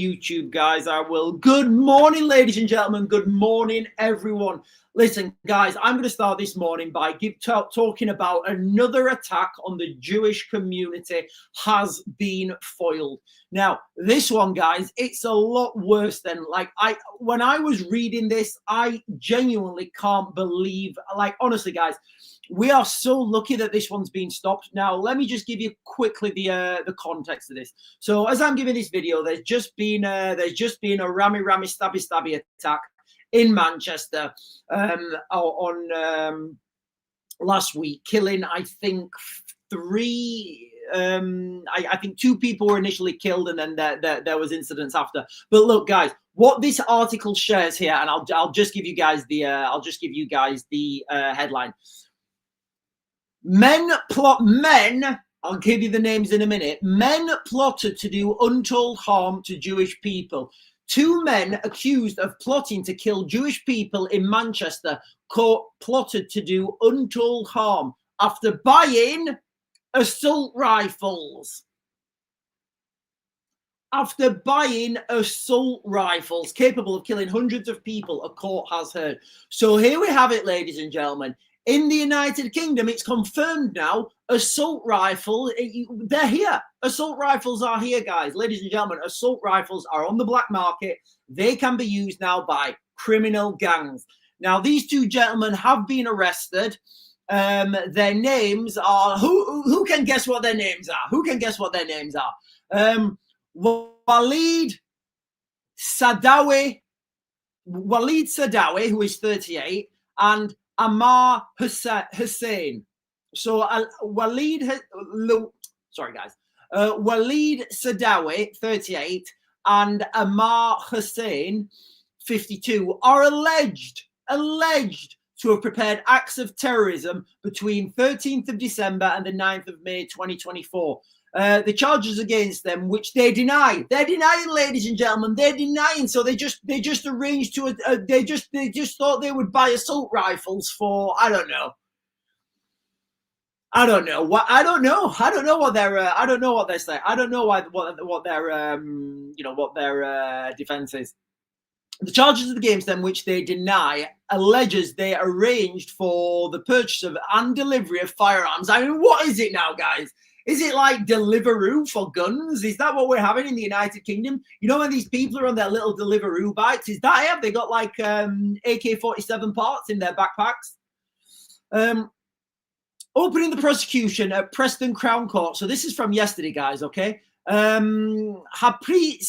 YouTube, guys. I will. Good morning, ladies and gentlemen. Good morning, everyone. Listen, guys, I'm going to start this morning by talking about another attack on the Jewish community has been foiled. Now, this one, guys, it's a lot worse than, when I was reading this, I genuinely can't believe, honestly, guys, we are so lucky that this one's been stopped. Now, let me just give you quickly the context of this. So, as I'm giving this video, there's just been a rammy stabby attack in Manchester on last week, killing I think three. I think two people were initially killed, and then there was incidents after. But look, guys, what this article shares here, and I'll just give you guys the headline. Men, I'll give you the names in a minute. Men plotted to do untold harm to Jewish people. Two men accused of plotting to kill Jewish people in Manchester plotted to do untold harm after buying assault rifles. After buying assault rifles capable of killing hundreds of people, a court has heard. So here we have it, ladies and gentlemen. In the United Kingdom, it's confirmed now, assault rifles, they're here. Assault rifles are here, guys. Ladies and gentlemen, assault rifles are on the black market. They can be used now by criminal gangs. Now, these two gentlemen have been arrested. Their names are, who can guess what their names are? Who can guess what their names are? Walid Sadawi, who is 38, and Ammar Hussein. So Walid Sadawi, 38, and Ammar Hussein, 52, are alleged to have prepared acts of terrorism between 13th of December and the 9th of May 2024. The charges against them, which they deny. They're denying, ladies and gentlemen. They're denying. So they just arranged to. They just thought they would buy assault rifles for. I don't know what their. I don't know what they're saying. I don't know what their defense is. The charges against them, which they deny, alleges they arranged for the purchase of and delivery of firearms. I mean, what is it now, guys? Is it like Deliveroo for guns? Is that what we're having in the United Kingdom? You know, when these people are on their little Deliveroo bikes, is that it? They got like AK-47 parts in their backpacks. Opening the prosecution at Preston Crown Court. So this is from yesterday, guys, okay? Hapri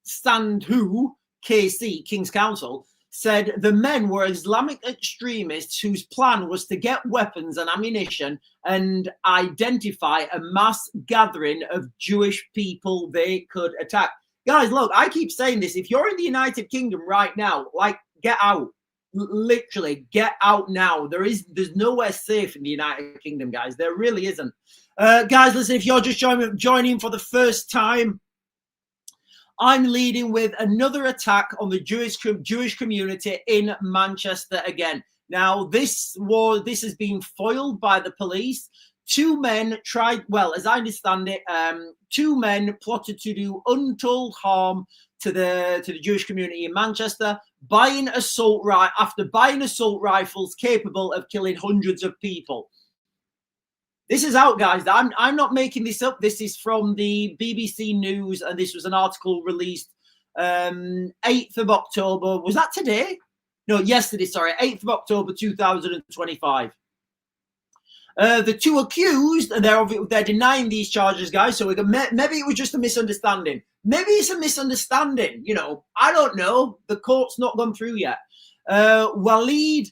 Sandhu, KC, King's Counsel, said the men were Islamic extremists whose plan was to get weapons and ammunition and identify a mass gathering of Jewish people they could attack. Guys, look, I keep saying this. If you're in the United Kingdom right now, get out. Literally, get out now. There's nowhere safe in the United Kingdom, guys. There really isn't. Guys, listen, if you're just joining for the first time, I'm leading with another attack on the Jewish community in Manchester again. Now, this has been foiled by the police. Two men as I understand it, two men plotted to do untold harm to the Jewish community in Manchester, after buying assault rifles capable of killing hundreds of people. This is out, guys. I'm not making this up. This is from the BBC News, and this was an article released 8th of October. Was that today? No, yesterday, sorry. 8th of October, 2025. The two accused, they're denying these charges, guys. So maybe it was just a misunderstanding. Maybe it's a misunderstanding. You know, I don't know. The court's not gone through yet. Walid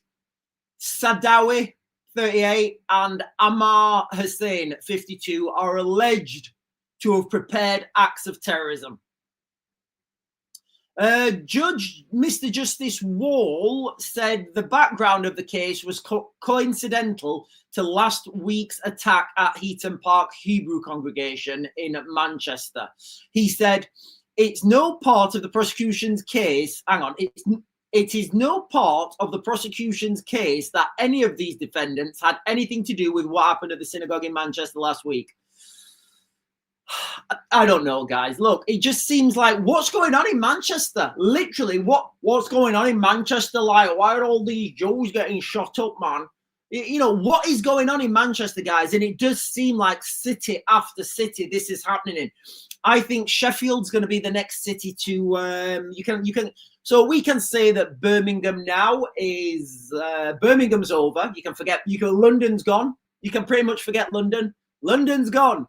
Sadawi, 38, and Ammar Hussein, 52, are alleged to have prepared acts of terrorism. Judge Mr. Justice Wall said the background of the case was coincidental to last week's attack at Heaton Park Hebrew congregation in Manchester. He said, it's no part of the prosecution's case. It is no part of the prosecution's case that any of these defendants had anything to do with what happened at the synagogue in Manchester last week. I don't know, guys. Look, it just seems like what's going on in Manchester? Literally, what's going on in Manchester? Like, why are all these Joes getting shot up, man? You know, what is going on in Manchester, guys? And it does seem like city after city this is happening in. I think Sheffield's going to be the next city to so we can say that Birmingham now is Birmingham's over. You can forget. London's gone. You can pretty much forget London. London's gone.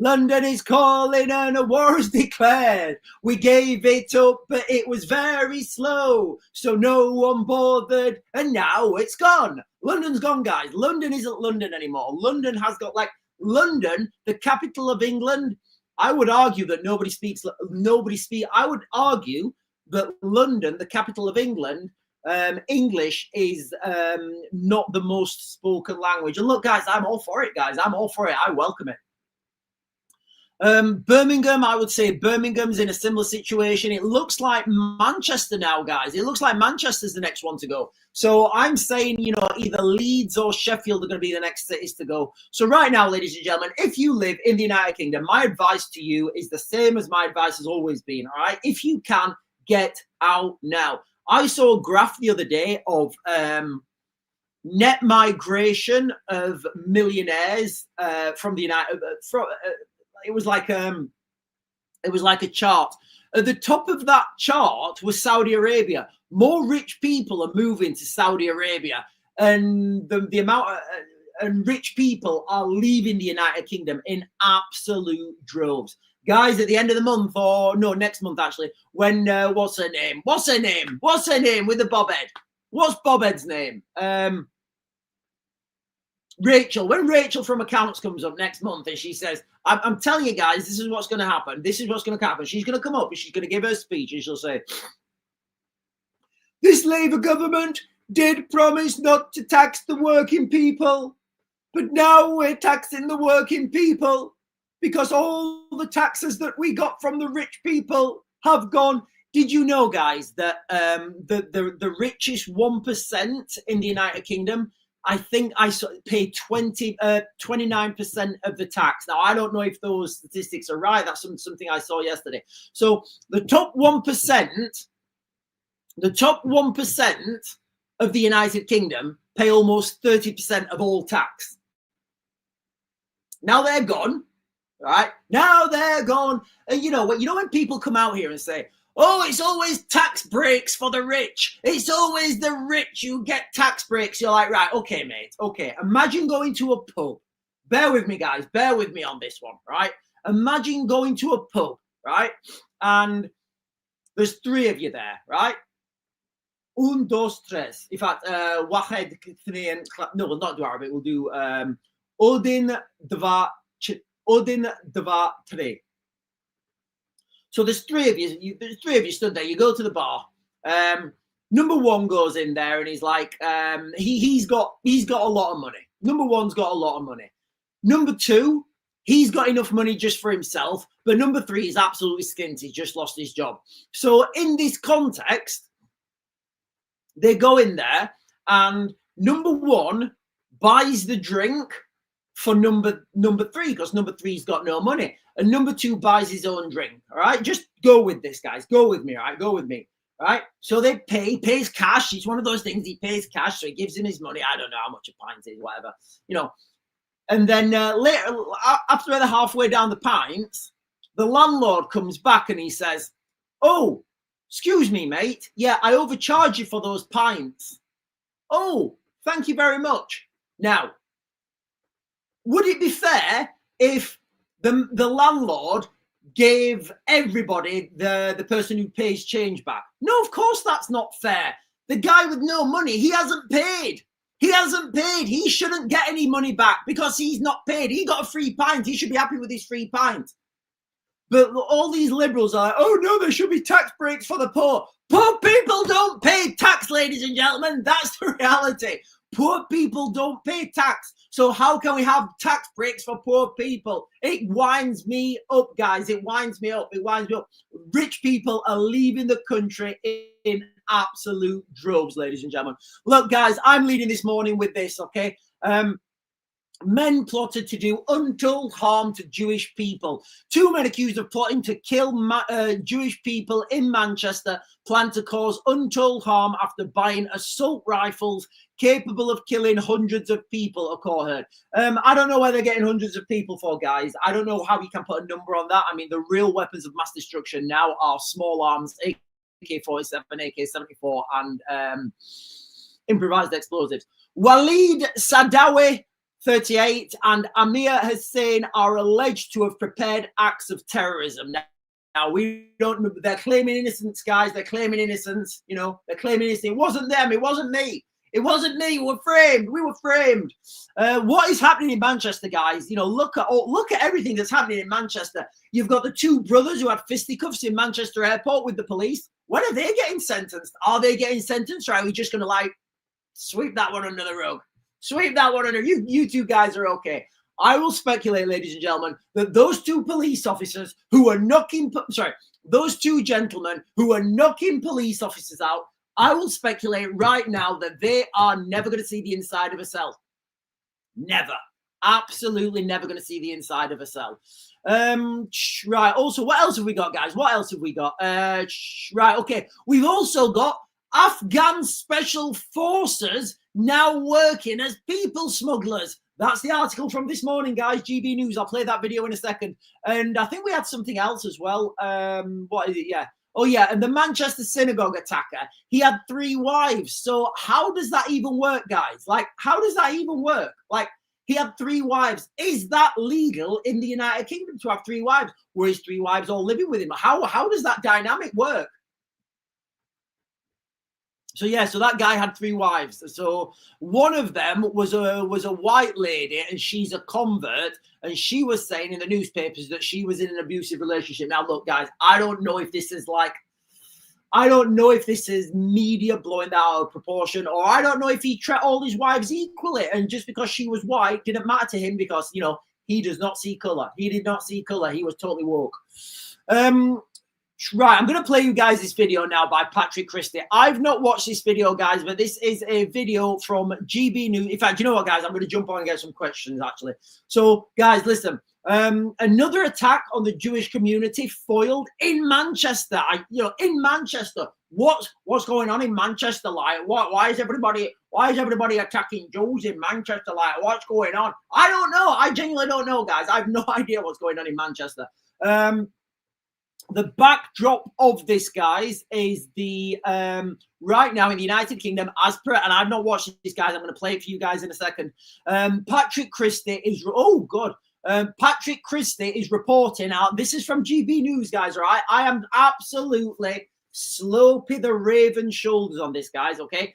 London is calling and a war is declared. We gave it up, but it was very slow, so no one bothered, and now it's gone. London's gone, guys. London isn't London anymore. London has got, like, London, the capital of England. I would argue that I would argue that London, the capital of England, English is not the most spoken language. And look, guys, I'm all for it, guys. I'm all for it. I welcome it. Birmingham, I would say Birmingham's in a similar situation. It looks like Manchester now, guys. It looks like Manchester's the next one to go. So I'm saying, you know, either Leeds or Sheffield are going to be the next cities to go. So right now, ladies and gentlemen, if you live in the United Kingdom, my advice to you is the same as my advice has always been, all right? If you can, get out now. I saw a graph the other day of net migration of millionaires from the United it was like a chart. At the top of that chart was Saudi Arabia. More rich people are moving to Saudi Arabia, and the amount and rich people are leaving the United Kingdom in absolute droves. Guys, at the end of the month, or no, next month actually, when what's her name with the bobhead? What's bobhead's name? Rachel, when Rachel from accounts comes up next month and she says, I'm telling you guys, this is what's going to happen. This is what's going to happen. She's going to come up and she's going to give her speech and she'll say, this Labour government did promise not to tax the working people, but now we're taxing the working people because all the taxes that we got from the rich people have gone. Did you know, guys, that the richest 1% in the United Kingdom, I think I pay 29% of the tax. Now, I don't know if those statistics are right. That's something I saw yesterday. So the top 1% of the United Kingdom pay almost 30% of all tax. Now they're gone, right? Now they're gone. And you know when people come out here and say, oh, it's always tax breaks for the rich. It's always the rich who get tax breaks. You're like, right, okay, mate. Okay, imagine going to a pub. Bear with me, guys. Bear with me on this one, right? Imagine going to a pub, right? And there's three of you there, right? Un, dos, tres. In fact, wahed, thnain, no, we'll not do Arabic. We'll do Odin, dva, tre. So there's three of you. There's three of you stood there. You go to the bar. Number one goes in there and he's like, he's got a lot of money. Number one's got a lot of money. Number two, he's got enough money just for himself. But number three is absolutely skint. He's just lost his job. So in this context, they go in there and number one buys the drink for number three because number three's got no money. And number two buys his own drink. All right, just go with this, guys. Go with me, all right? Go with me, all right? So they pays cash. It's one of those things. He pays cash, so he gives him his money. I don't know how much a pint is, whatever, you know. And then later, after they're halfway down the pints, the landlord comes back and he says, "Oh, excuse me, mate. Yeah, I overcharged you for those pints. Oh, thank you very much." Now, would it be fair if the landlord gave everybody the person who pays change back? No, of course that's not fair. The guy with no money, he hasn't paid. He hasn't paid. He shouldn't get any money back because he's not paid. He got a free pint. He should be happy with his free pint. But all these liberals are like, oh no, there should be tax breaks for the poor. Poor people don't pay tax, ladies and gentlemen. That's the reality. Poor people don't pay tax. So how can we have tax breaks for poor people? It winds me up, guys. It winds me up. It winds me up. Rich people are leaving the country in absolute droves, ladies and gentlemen. Look, guys, I'm leading this morning with this, okay? Men plotted to do untold harm to Jewish people. 2 men accused of plotting to kill Jewish people in Manchester plan to cause untold harm after buying assault rifles capable of killing hundreds of people, a court heard. I don't know where they're getting hundreds of people for, guys. I don't know how you can put a number on that. I mean, the real weapons of mass destruction now are small arms, AK-47, AK-74, and improvised explosives. Walid Sadawi, 38, and Amir Hussein are alleged to have prepared acts of terrorism. Now we don't know. They're claiming innocence, guys. They're claiming innocence. You know, they're claiming innocence. It wasn't them. It wasn't me. It wasn't me. We were framed. We were framed. What is happening in Manchester, guys? You know, look at everything that's happening in Manchester. You've got the 2 brothers who had fisticuffs in Manchester Airport with the police. When are they getting sentenced? Are they getting sentenced, or are we just going to like sweep that one under the rug? Sweep that one under. You 2 guys are okay. I will speculate, ladies and gentlemen, that those 2 police officers who are knocking, those 2 gentlemen who are knocking police officers out, I will speculate right now that they are never going to see the inside of a cell. Never. Absolutely never going to see the inside of a cell. Right. Also, what else have we got, guys? What else have we got? Right. Okay. We've also got Afghan special forces now working as people smugglers. That's the article from this morning, guys. GB News. I'll play that video in a second. And I think we had something else as well. What is it? Yeah. Oh, yeah. And the Manchester synagogue attacker, he had 3 wives. So how does that even work, guys? Like, how does that even work? Like, he had 3 wives. Is that legal in the United Kingdom to have 3 wives? Were his 3 wives all living with him? How does that dynamic work? So yeah, so that guy had 3 wives. So one of them was a white lady, and she's a convert, and she was saying in the newspapers that she was in an abusive relationship. Now, look, guys, I don't know if this is media blowing that out of proportion, or I don't know if he treated all his wives equally, and just because she was white didn't matter to him because, you know, he does not see color. He did not see color. He was totally woke. Right, I'm going to play you guys this video now by Patrick Christie. I've not watched this video, guys, but this is a video from GB News. In fact, you know what, guys? I'm going to jump on and get some questions, actually. So, guys, listen. Another attack on the Jewish community foiled in Manchester. In Manchester. What's going on in Manchester? Like, why is everybody attacking Jews in Manchester? Like, what's going on? I don't know. I genuinely don't know, guys. I have no idea what's going on in Manchester. The backdrop of this, guys, is the right now in the United Kingdom, as per, and I've not watched this, guys. I'm going to play it for you guys in a second. Patrick Christie is, Patrick Christie is reporting out. This is from GB News, guys. All right, I am absolutely slopey the raven shoulders on this, guys. Okay,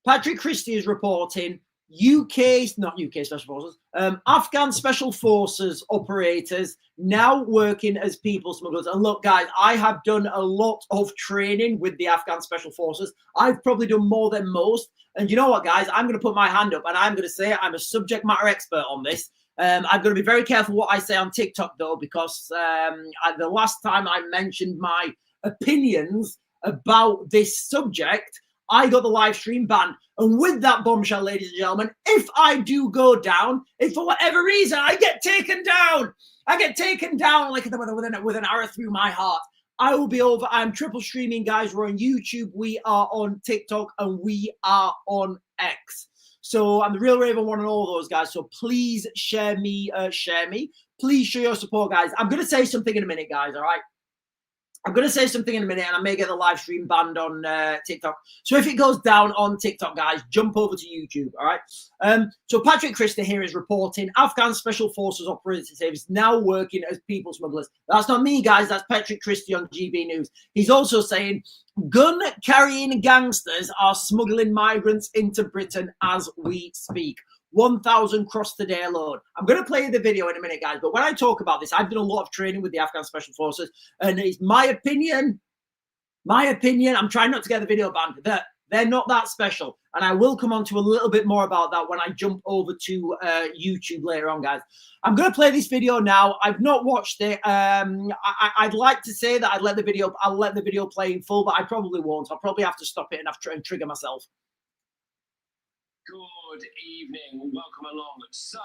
Patrick Christie is reporting. Not UK Special Forces, Afghan Special Forces operators now working as people smugglers. And look, guys, I have done a lot of training with the Afghan Special Forces. I've probably done more than most. And you know what, guys? I'm going to put my hand up and I'm going to say I'm a subject matter expert on this. I'm going to be very careful what I say on TikTok, though, because the last time I mentioned my opinions about this subject, I got the live stream banned. And with that bombshell, ladies and gentlemen, if I do go down, if for whatever reason I get taken down like with an arrow through my heart, I will be over. I'm triple streaming, guys. We're on YouTube, we are on TikTok, and we are on X. So I'm the Real Raven One and all those guys. So please share me. Please show your support, guys. I'm going to say something in a minute, guys. All right. I'm going to say something in a minute, and I may get the live stream banned on TikTok. So if it goes down on TikTok, guys, jump over to YouTube, all right? So Patrick Christie here is reporting Afghan Special Forces operatives now working as people smugglers. That's not me, guys. That's Patrick Christie on GB News. He's also saying gun-carrying gangsters are smuggling migrants into Britain as we speak. 1,000 crossed today alone. I'm going to play the video in a minute, guys. But when I talk about this, I've done a lot of training with the Afghan Special Forces. And it's my opinion, I'm trying not to get the video banned, that they're not that special. And I will come on to a little bit more about that when I jump over to YouTube later on, guys. I'm going to play this video now. I've not watched it. I'd like to say that I'll let the video play in full, but I probably won't. I'll probably have to stop it and trigger myself. Good evening, welcome along. So,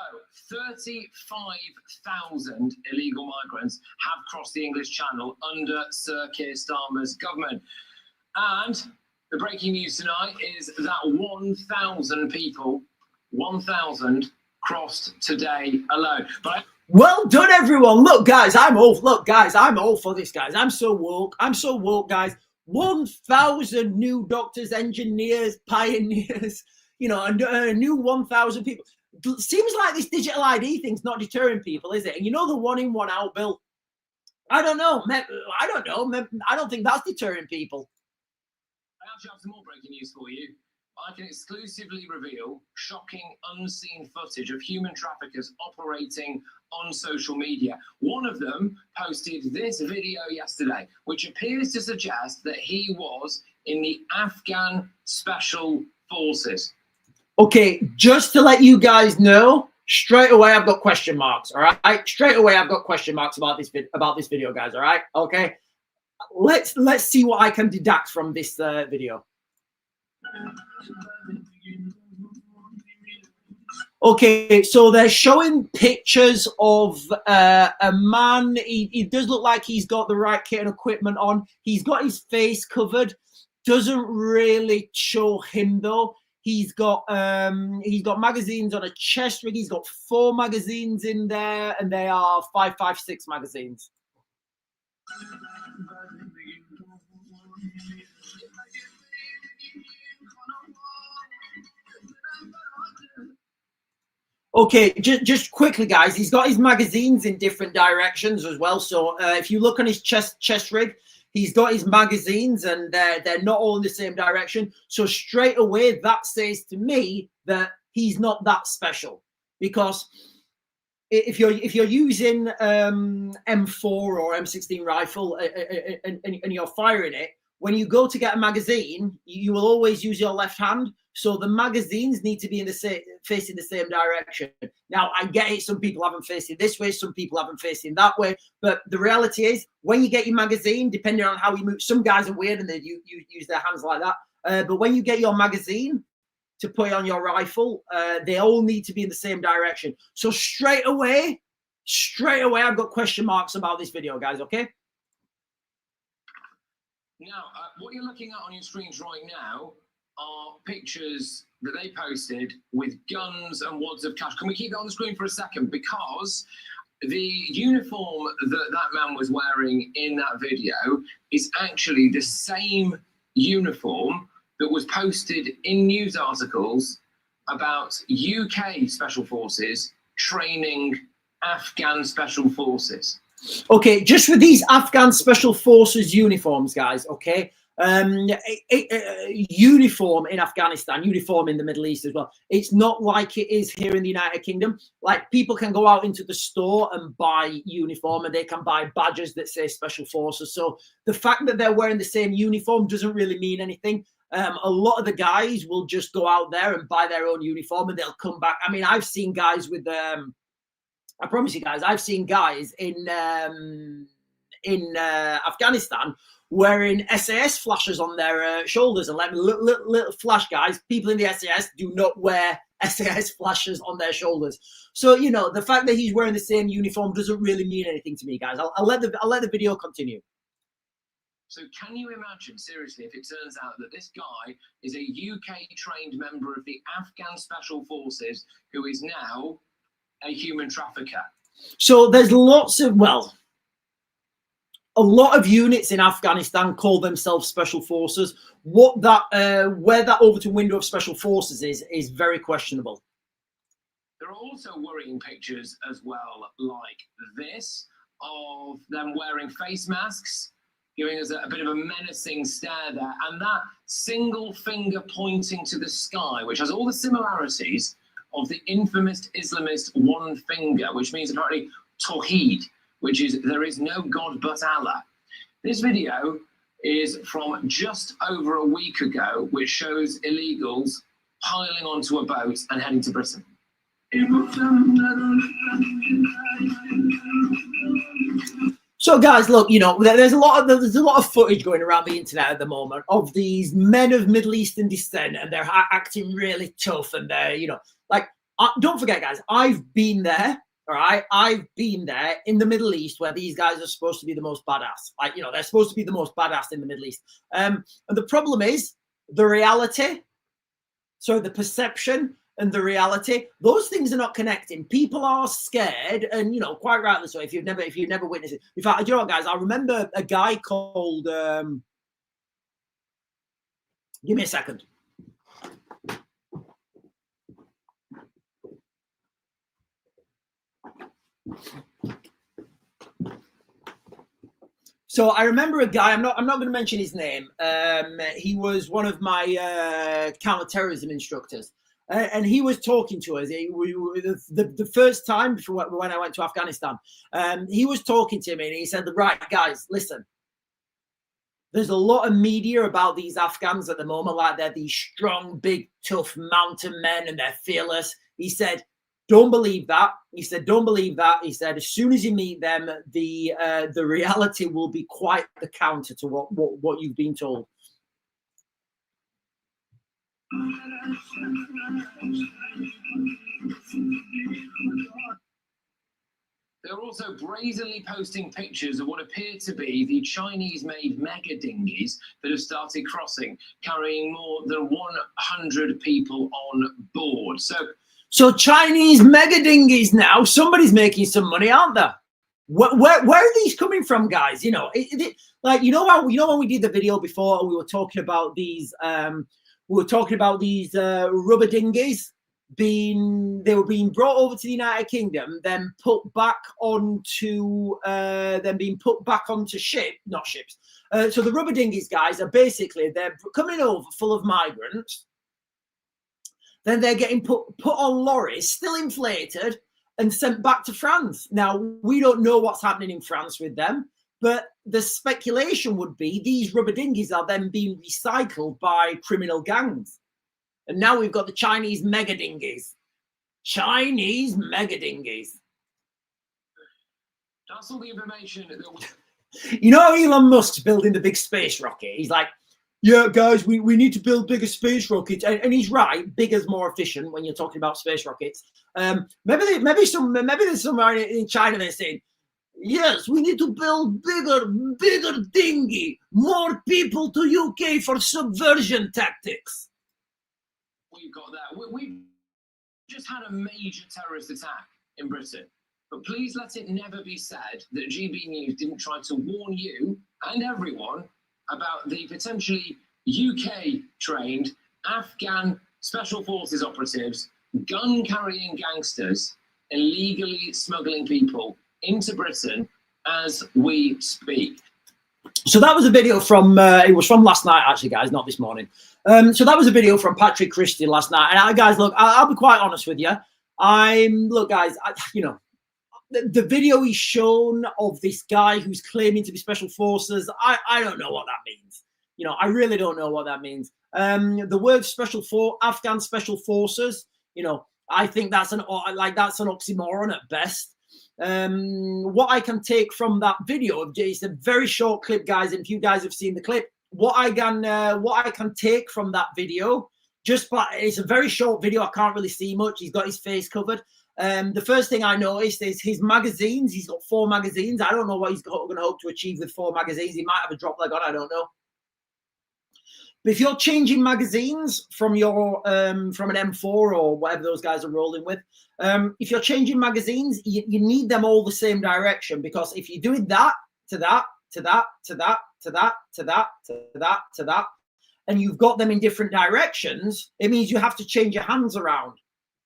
35,000 illegal migrants have crossed the English Channel under Sir Keir Starmer's government. And the breaking news tonight is that 1,000 people, 1,000 crossed today alone. But well done, everyone. Look, guys, I'm all for this, guys. I'm so woke, guys. 1,000 new doctors, engineers, pioneers, you know, a new 1,000 people. Seems like this digital ID thing's not deterring people, is it? And you know, the one in, one out bill. I don't know. I don't think that's deterring people. I actually have some more breaking news for you. I can exclusively reveal shocking unseen footage of human traffickers operating on social media. One of them posted this video yesterday, which appears to suggest that he was in the Afghan Special Forces. Okay, just to let you guys know, straight away I've got question marks. All right, straight away I've got question marks about this video, guys. All right, okay. Let's see what I can deduct from this video. Okay, so they're showing pictures of a man. He does look like he's got the right kit and equipment on. He's got his face covered. Doesn't really show him though. He's got magazines on a chest rig. He's got 4 magazines in there, and they are 5.56 magazines. Okay, just quickly, guys, he's got his magazines in different directions as well. So if you look on his chest rig, he's got his magazines, and they're not all in the same direction. So straight away, that says to me that he's not that special, because if you're using M4 or M16 rifle and you're firing it, when you go to get a magazine, you will always use your left hand. So the magazines need to be facing the same direction. Now, I get it. Some people have them facing this way. Some people have them facing that way. But the reality is, when you get your magazine, depending on how you move, some guys are weird and they use their hands like that. But when you get your magazine to put on your rifle, they all need to be in the same direction. So straight away, I've got question marks about this video, guys, okay? Now, what you're looking at on your screens right now are pictures that they posted with guns and wads of cash. Can we keep that on the screen for a second? Because the uniform that that man was wearing in that video is actually the same uniform that was posted in news articles about UK Special Forces training Afghan Special Forces. Okay, just with these Afghan Special Forces uniforms, guys, okay? Uniform in Afghanistan, uniform in the Middle East as well. It's not like it is here in the United Kingdom. Like, people can go out into the store and buy uniform, and they can buy badges that say Special Forces. So the fact that they're wearing the same uniform doesn't really mean anything. A lot of the guys will just go out there and buy their own uniform, and they'll come back. I mean, I've seen guys with I promise you guys, I've seen guys in Afghanistan wearing SAS flashes on their shoulders, and like little flash guys. People in the SAS do not wear SAS flashes on their shoulders. So, you know, the fact that he's wearing the same uniform doesn't really mean anything to me, guys. I'll let the video continue. So can you imagine, seriously, if it turns out that this guy is a UK-trained member of the Afghan Special Forces who is now a human trafficker? So there's lots of, well, a lot of units in Afghanistan call themselves Special Forces. What that, where that Overton window of Special Forces is very questionable. There are also worrying pictures as well, like this, of them wearing face masks, giving us a bit of a menacing stare there, and that single finger pointing to the sky, which has all the similarities of the infamous Islamist one finger, which means apparently Tawheed, which is there is no God but Allah. This video is from just over a week ago, which shows illegals piling onto a boat and heading to Britain. So, guys, look, you know, there's a lot of footage going around the internet at the moment of these men of Middle Eastern descent, and they're acting really tough, and they're, you know, like, don't forget, guys, I've been there. All right, I've been there in the Middle East where these guys are supposed to be the most badass. Like, you know, they're supposed to be the most badass in the Middle East. And the problem is the reality. So the perception and the reality, those things are not connecting. People are scared, and, you know, quite rightly so. If you've never witnessed it. In fact, you know what, guys, I remember a guy called. Give me a second. So I remember a guy. I'm not going to mention his name. He was one of my counterterrorism instructors, and he was talking to us. The first time before when I went to Afghanistan, he was talking to me, and he said, "Right, guys, listen. There's a lot of media about these Afghans at the moment, like they're these strong, big, tough mountain men, and they're fearless." He said, "Don't believe that." He said, "Don't believe that." He said, "As soon as you meet them, the reality will be quite the counter to what you've been told." They're also brazenly posting pictures of what appear to be the Chinese-made mega dinghies that have started crossing, carrying more than 100 people on board. So Chinese mega dinghies now, somebody's making some money, aren't they? Where are these coming from, guys? You know, like, you know when we did the video before, we were talking about these rubber dinghies they were being brought over to the United Kingdom, then put back onto ships. So the rubber dinghies, guys, are basically, they're coming over full of migrants. Then they're getting put on lorries, still inflated, and sent back to France. Now, we don't know what's happening in France with them, but the speculation would be these rubber dinghies are then being recycled by criminal gangs. And now we've got the Chinese mega dinghies. Chinese mega dinghies. That's all the information that You know, Elon Musk's building the big space rocket. He's like, "Yeah, guys, we need to build bigger space rockets," and he's right. Bigger's more efficient when you're talking about space rockets. Maybe there's somewhere in China they're saying, "Yes, we need to build bigger dinghy, more people to UK for subversion tactics." We've got that. We've just had a major terrorist attack in Britain. But please let it never be said that GB News didn't try to warn you and everyone about the potentially UK-trained Afghan Special Forces operatives, gun-carrying gangsters, illegally smuggling people into Britain as we speak. So that was a video from, it was from last night, actually, guys, not this morning. So that was a video from Patrick Christian last night. And guys, look, I'll be quite honest with you. Look, guys, you know, the video he's shown of this guy who's claiming to be special forces, I don't know what that means. You know, I really don't know what that means. The word Afghan special forces, you know, I think that's an oxymoron at best. What I can take from that video, it's a very short clip, guys, and if you guys have seen the clip, what I can take from that video, it's a very short video, I can't really see much. He's got his face covered. The first thing I noticed is his magazines. He's got 4 magazines. I don't know what he's going to hope to achieve with 4 magazines. He might have a drop leg on, I don't know. But if you're changing magazines from your from an M4 or whatever those guys are rolling with, if you're changing magazines, you need them all the same direction, because if you're doing that to that to that to that to that to that to that to that, and you've got them in different directions, it means you have to change your hands around.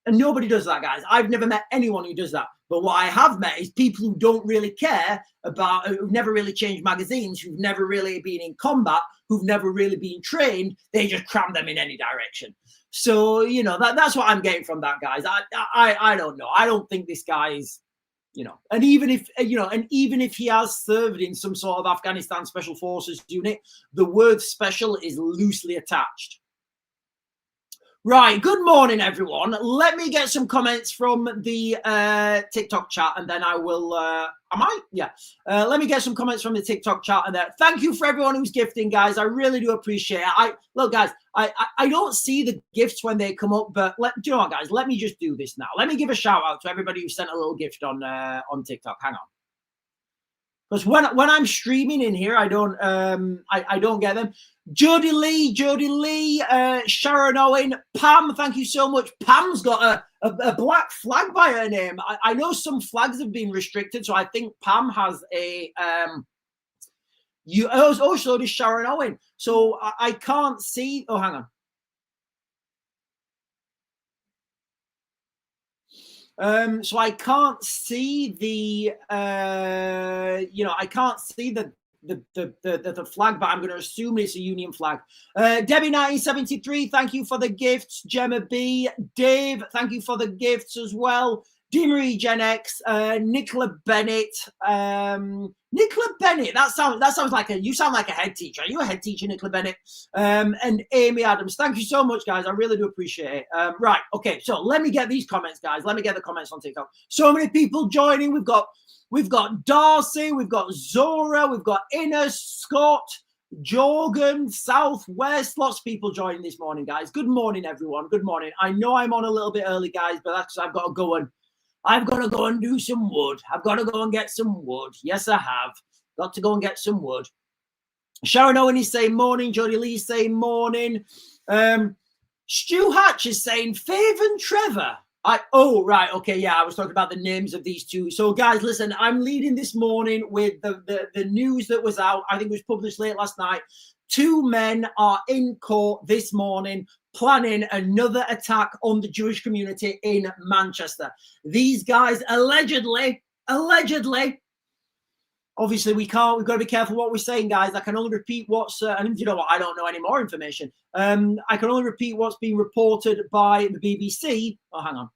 And nobody does that, guys. I've never met anyone who does that. But what I have met is people who don't really care about, who've never really changed magazines, who've never really been in combat, who've never really been trained. They just cram them in any direction. So, you know, that's what I'm getting from that, guys. I don't know. I don't think this guy is, you know, and even if he has served in some sort of Afghanistan Special Forces unit, the word special is loosely attached. Right, good morning, everyone. Let me get some comments from the TikTok chat, and then I will. Let me get some comments from the TikTok chat, and then thank you for everyone who's gifting, guys. I really do appreciate it. Look, guys, I don't see the gifts when they come up, but do you know what, guys? Let me just do this now. Let me give a shout out to everybody who sent a little gift on TikTok. Hang on. Because when I'm streaming in here, I don't get them. Jody Lee, Sharon Owen, Pam, thank you so much. Pam's got a black flag by her name. I know some flags have been restricted, so I think Pam has a so does Sharon Owen. So I can't see. Oh, hang on. So I can't see the I can't see the flag, but I'm going to assume it's a Union flag. Debbie 1973, thank you for the gifts. Gemma B, Dave, thank you for the gifts as well. Demery Gen X, Nicola Bennett, that sounds like you sound like a head teacher. Are you a head teacher, Nicola Bennett? And Amy Adams, thank you so much, guys. I really do appreciate it. Right, okay, so let me get these comments, guys. Let me get the comments on TikTok. So many people joining. We've got Darcy, we've got Zora, we've got Innes, Scott, Jorgen, Southwest. Lots of people joining this morning, guys. Good morning, everyone. Good morning. I know I'm on a little bit early, guys, but that's I've got to go and do some wood. I've got to go and get some wood. Yes, I have. Got to go and get some wood. Sharon Owen is saying morning. Jodie Lee is saying morning. Stu Hatch is saying Fav and Trevor. Right. Okay. Yeah. I was talking about the names of these two. So guys, listen, I'm leading this morning with the news that was out. I think it was published late last night. 2 men are in court this morning planning another attack on the Jewish community in Manchester. These guys allegedly, obviously we've got to be careful what we're saying, guys. I can only repeat and you know what, I don't know any more information. I can only repeat what's been reported by the BBC. Oh, hang on.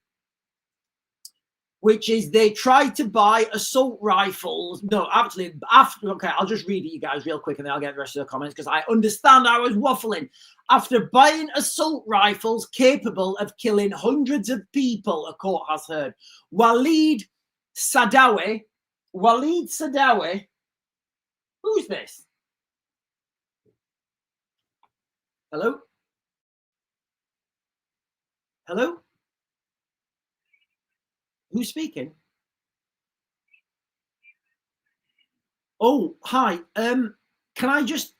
Which is they tried to buy assault rifles. No, actually, okay, I'll just read it, you guys, real quick, and then I'll get the rest of the comments because I understand I was waffling. After buying assault rifles capable of killing hundreds of people, a court has heard. Walid Sadawi, who's this? Hello? Who's speaking? Oh, hi. Can I just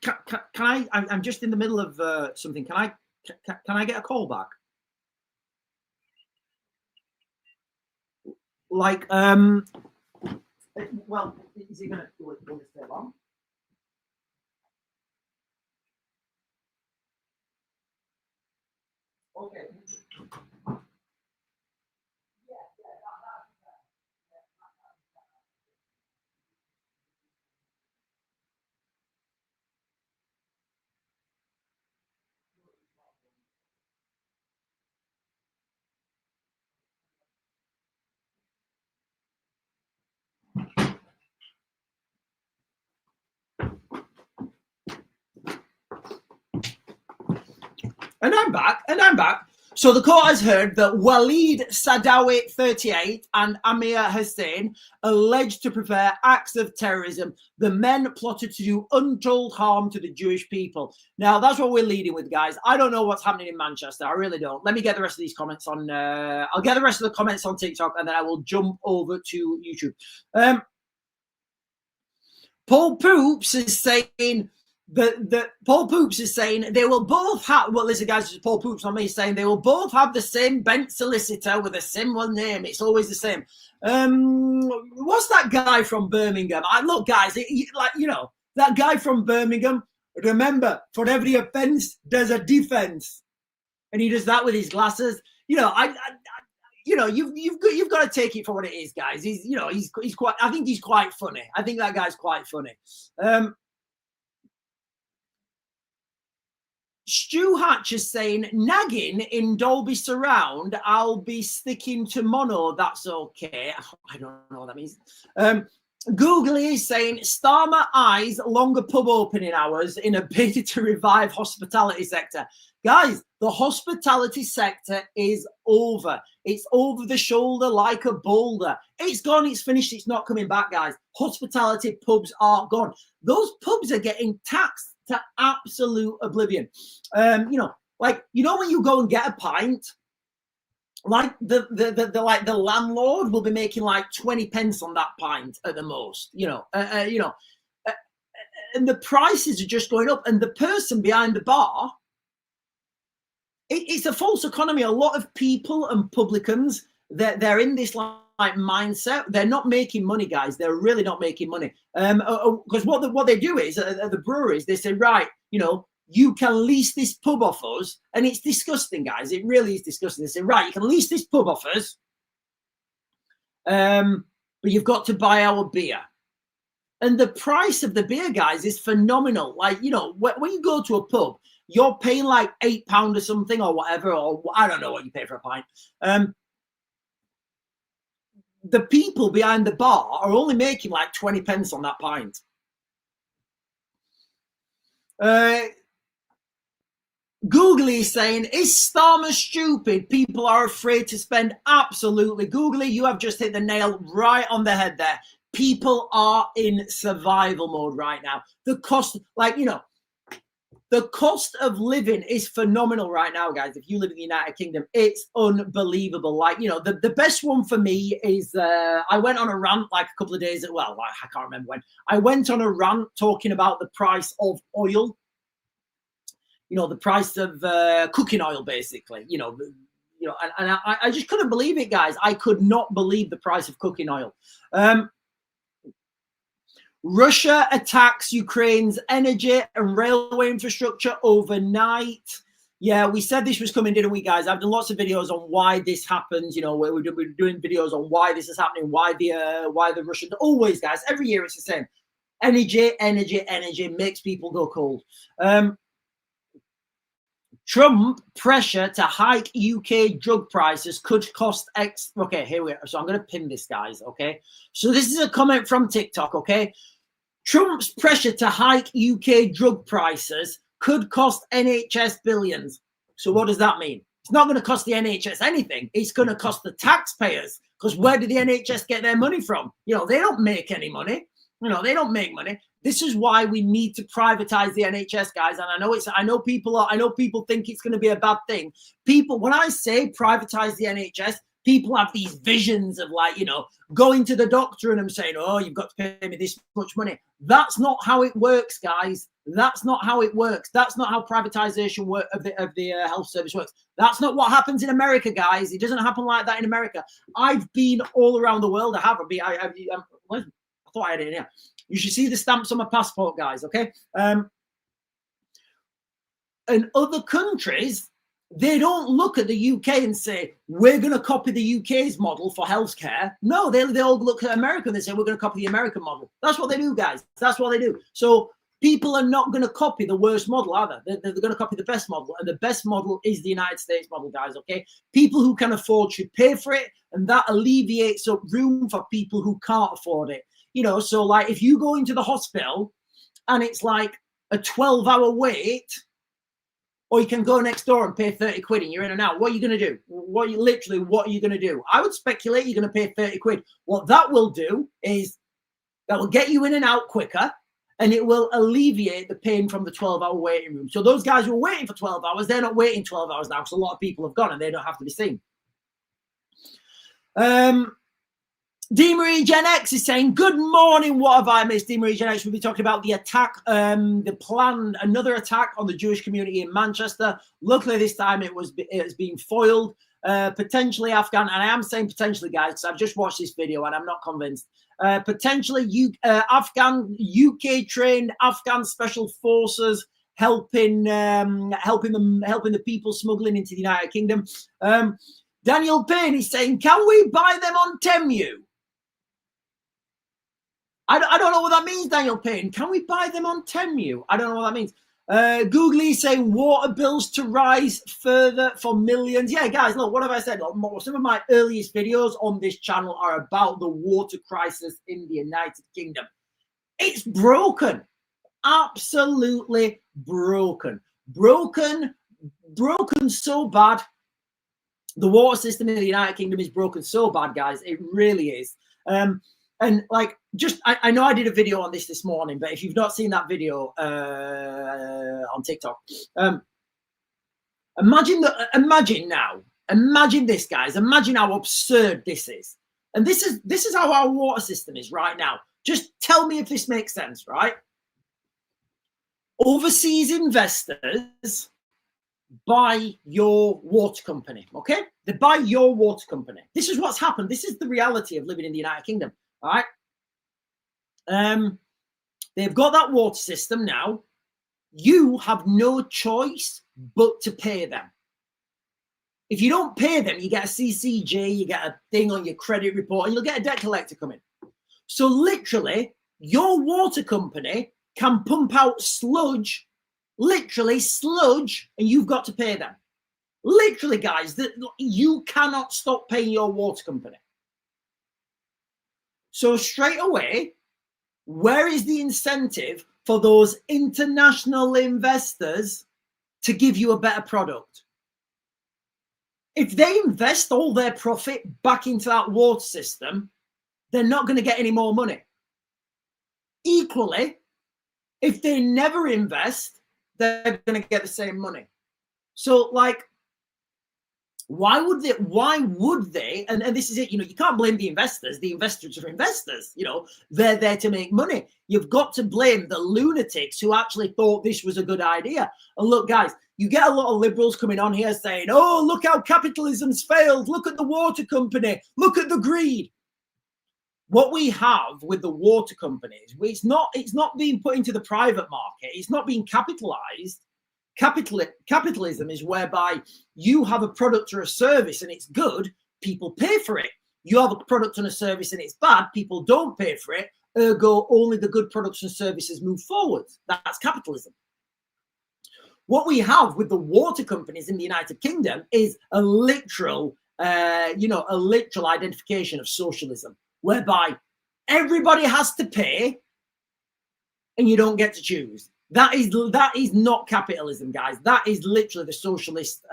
I'm just in the middle of something. Can I get a call back? Like well, is he gonna stay long? Okay. And I'm back. So the court has heard that Walid Sadawi, 38, and Amir Hussain, alleged to prepare acts of terrorism. The men plotted to do untold harm to the Jewish people. Now, that's what we're leading with, guys. I don't know what's happening in Manchester. I really don't. Let me get the rest of these comments on... I'll get the rest of the comments on TikTok, and then I will jump over to YouTube. Paul Poops is saying... Paul Poops is saying they will both have. Well, listen, guys, it's Paul Poops, not me, saying they will both have the same bent solicitor with a similar name. It's always the same. What's that guy from Birmingham? Look, guys, that guy from Birmingham. Remember, for every offence, there's a defense, and he does that with his glasses. You've got to take it for what it is, guys. He's quite. I think he's quite funny. I think that guy's quite funny. Stu Hatch is saying, nagging in Dolby Surround, I'll be sticking to mono. That's okay. I don't know what that means. Googly is saying Starmer eyes longer pub opening hours in a bid to revive hospitality sector. Guys, the hospitality sector is over. It's over the shoulder like a boulder. It's gone, it's finished, it's not coming back, guys. Hospitality pubs are gone. Those pubs are getting taxed to absolute oblivion. You know, like, you know, when you go and get a pint, like the landlord will be making like 20 pence on that pint at the most, you know, and the prices are just going up, and the person behind the bar, it's a false economy. A lot of people and publicans, they're in this like mindset. They're not making money, guys. They're really not making money. Because what they do is at the breweries, they say, right, you know, you can lease this pub off us, and it's disgusting, guys. It really is disgusting. They say, right, you can lease this pub off us, but you've got to buy our beer. And the price of the beer, guys, is phenomenal. Like, you know, when you go to a pub, you're paying like £8 or something or whatever, or I don't know what you pay for a pint. The people behind the bar are only making like 20 pence on that pint. Googly is saying, is Starmer stupid? People are afraid to spend. Absolutely. Googly, you have just hit the nail right on the head there. People are in survival mode right now. The cost, like, you know, the cost of living is phenomenal right now, guys. If you live in the United Kingdom, it's unbelievable. Like, you know, the best one for me is I went on a rant like a couple of days, well, I can't remember when. I went on a rant talking about the price of oil. You know, the price of cooking oil, basically. You know, and I just couldn't believe it, guys. I could not believe the price of cooking oil. Russia attacks Ukraine's energy and railway infrastructure overnight. Yeah, we said this was coming, didn't we, guys? I've done lots of videos on why this happens. You know, we're doing videos on why this is happening, why the Russians, always, guys, every year it's the same. Energy makes people go cold. Trump pressure to hike UK drug prices could cost X. Okay, here we are. So I'm going to pin this, guys. Okay. So this is a comment from TikTok. Okay. Trump's pressure to hike UK drug prices could cost NHS billions. So what does that mean? It's not going to cost the NHS anything. It's going to cost the taxpayers, because where do the NHS get their money from? You know, they don't make any money. You know, they don't make money. This is why we need to privatize the NHS, guys. And I know people think it's going to be a bad thing. People, when I say privatize the NHS, people have these visions of, like, you know, going to the doctor and I'm saying, oh, you've got to pay me this much money. That's not how it works, guys. That's not how it works. That's not how privatization of the health service works. That's not what happens in America, guys. It doesn't happen like that in America. I've been all around the world. I have. I thought I had it in here. You should see the stamps on my passport, guys, okay? In other countries, they don't look at the UK and say, we're going to copy the UK's model for healthcare. No, they all look at America and they say, we're going to copy the American model. That's what they do, guys. That's what they do. So people are not going to copy the worst model, are they? They're going to copy the best model. And the best model is the United States model, guys, okay? People who can afford should pay for it, and that alleviates up room for people who can't afford it. You know, so like if you go into the hospital and it's like a 12-hour wait, or you can go next door and pay 30 quid and you're in and out, what are you going to do? What are you going to do? I would speculate you're going to pay 30 quid. What that will do is that will get you in and out quicker, and it will alleviate the pain from the 12-hour waiting room. So those guys who are waiting for 12 hours, they're not waiting 12 hours now because a lot of people have gone and they don't have to be seen. D-Marie Gen X is saying, good morning, what have I missed? D-Marie Gen X will be talking about the attack, another attack on the Jewish community in Manchester. Luckily, this time it's being foiled. Potentially Afghan, and I am saying potentially, guys, because I've just watched this video and I'm not convinced. Potentially UK-trained Afghan special forces helping the people smuggling into the United Kingdom. Daniel Payne is saying, can we buy them on Temu? I don't know what that means, Daniel Payne. Can we buy them on Temu? I don't know what that means. Googly saying water bills to rise further for millions. Yeah, guys, look, what have I said? Some of my earliest videos on this channel are about the water crisis in the United Kingdom. It's broken. Absolutely broken. Broken so bad. The water system in the United Kingdom is broken so bad, guys. It really is. And like, just I know I did a video on this morning, but if you've not seen that video on TikTok, imagine this, guys. Imagine how absurd this is. And this is how our water system is right now. Just tell me if this makes sense, right? Overseas investors buy your water company, okay? They buy your water company. This is what's happened. This is the reality of living in the United Kingdom, all right? They've got that water system now. You have no choice but to pay them. If you don't pay them, you get a CCJ, you get a thing on your credit report, and you'll get a debt collector coming. So literally, your water company can pump out sludge, literally sludge, and you've got to pay them. Literally, guys, that you cannot stop paying your water company. So straight away, where is the incentive for those international investors to give you a better product? If they invest all their profit back into that water system, they're not going to get any more money. Equally, if they never invest, they're going to get the same money. So, like, why would they? And this is it. You know, you can't blame the investors. The investors are investors. You know, they're there to make money. You've got to blame the lunatics who actually thought this was a good idea. And look, guys, you get a lot of liberals coming on here saying, "Oh, look how capitalism's failed. Look at the water company. Look at the greed." What we have with the water companies, it's not being put into the private market. It's not being capitalized. Capitalism is whereby you have a product or a service and it's good, people pay for it. You have a product and a service and it's bad, people don't pay for it. Ergo, only the good products and services move forward. That's capitalism. What we have with the water companies in the United Kingdom is a literal identification of socialism, whereby everybody has to pay and you don't get to choose. That is not capitalism, guys. That is literally the socialist,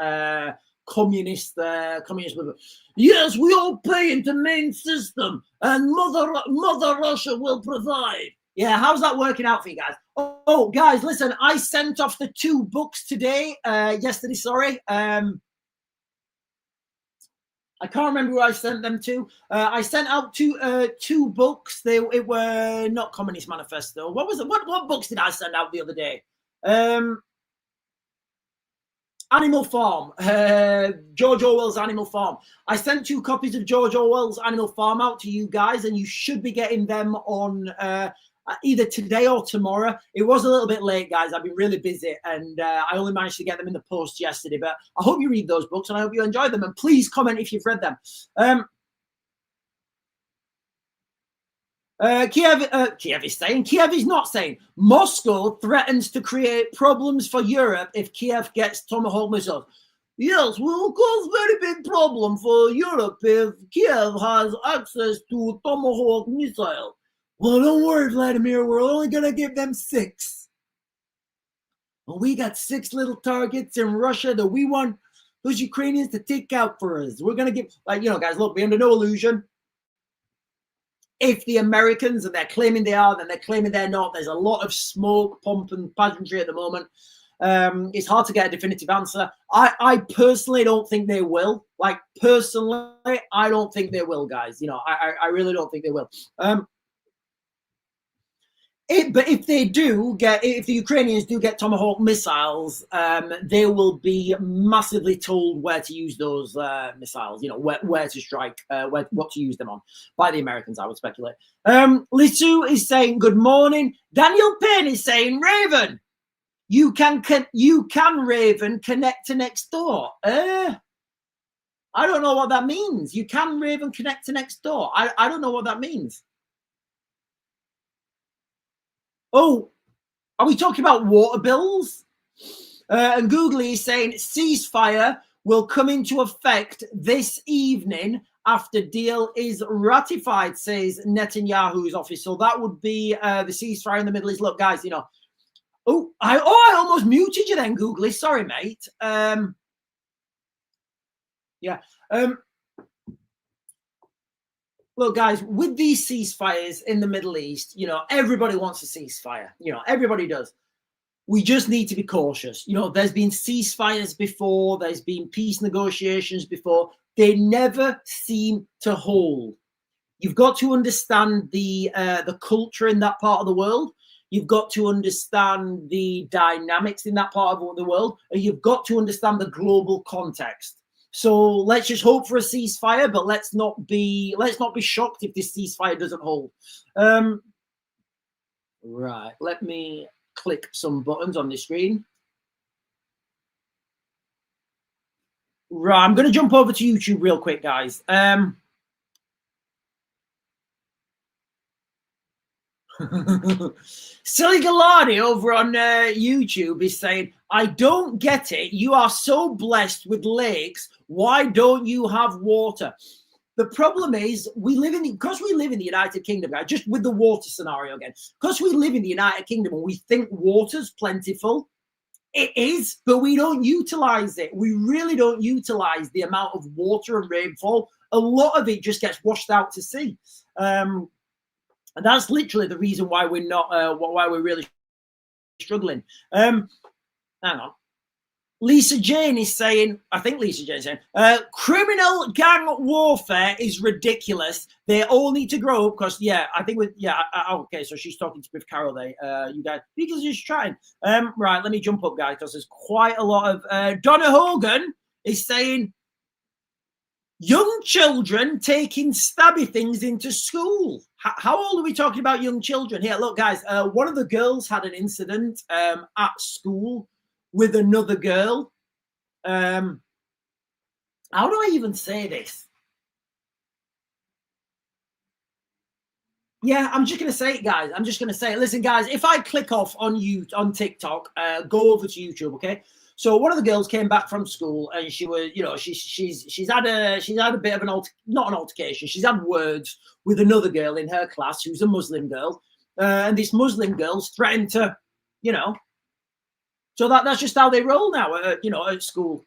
communist movement. Yes, we all pay into main system, and Mother Russia will provide. Yeah, how's that working out for you guys? Oh, guys, listen, I sent off the 2 books today. Yesterday, sorry. I can't remember who I sent them to. I sent out two books. It were not Communist Manifesto. What was it? What books did I send out the other day? Animal Farm. George Orwell's Animal Farm. I sent 2 copies of George Orwell's Animal Farm out to you guys, and you should be getting them on either today or tomorrow. It was a little bit late, guys. I've been really busy, and I only managed to get them in the post yesterday. But I hope you read those books, and I hope you enjoy them. And please comment if you've read them. Kiev is not saying Moscow threatens to create problems for Europe if Kiev gets Tomahawk missiles. Yes, will cause very big problem for Europe if Kiev has access to Tomahawk missile. Well, don't worry, Vladimir. We're only going to give them 6. Well, we got 6 little targets in Russia that we want those Ukrainians to take out for us. We're going to give, guys, look, be under no illusion. If the Americans, and they're claiming they are, then they're claiming they're not. There's a lot of smoke, pomp, and pageantry at the moment. It's hard to get a definitive answer. I personally don't think they will. Like, personally, I don't think they will, guys. I really don't think they will. But if the Ukrainians do get Tomahawk missiles, they will be massively told where to use those missiles, where to strike, what to use them on by the Americans, I would speculate. Lisu is saying, good morning. Daniel Payne is saying, Raven, you can Raven connect to next door. I don't know what that means. You can Raven connect to next door. I don't know what that means. Oh, Are we talking about water bills? And Googly is saying ceasefire will come into effect this evening after deal is ratified, says Netanyahu's office. So that would be the ceasefire in the Middle East. Look, guys, you know. I almost muted you then, Googly. Sorry, mate. Yeah. Look, guys, with these ceasefires in the Middle East, you know, everybody wants a ceasefire. You know, everybody does. We just need to be cautious. You know, there's been ceasefires before. There's been peace negotiations before. They never seem to hold. You've got to understand the culture in that part of the world. You've got to understand the dynamics in that part of the world, and you've got to understand the global context. So let's just hope for a ceasefire, but let's not be shocked if this ceasefire doesn't hold. Right, let me click some buttons on the screen. Right, I'm going to jump over to YouTube real quick, guys. Silly Gallardi over on YouTube is saying, I don't get it. You are so blessed with lakes. Why don't you have water? The problem is because we live in the United Kingdom, guys, just with the water scenario again, because we live in the United Kingdom and we think water's plentiful. It is, but we don't utilize it. We really don't utilize the amount of water and rainfall. A lot of it just gets washed out to sea. And that's literally the reason why we're not, why we're really struggling. Hang on. Lisa Jane is saying, I think Lisa Jane is saying, criminal gang warfare is ridiculous. They all need to grow up because, yeah, I think okay, so she's talking to Biff Carroll there. You guys, because she's trying. Right, let me jump up, guys, because there's quite a lot of, Donna Hogan is saying, young children taking stabby things into school. How old are we talking about young children here? Look, guys, one of the girls had an incident at school with another girl. How do I even say this? Yeah, I'm just going to say it, guys. I'm just going to say it. Listen, guys, if I click off on TikTok, go over to YouTube, okay? So one of the girls came back from school and she was, you know, she's had a bit of not an altercation. She's had words with another girl in her class who's a Muslim girl, and this Muslim girl's threatened to, you know. So that's just how they roll now, at school.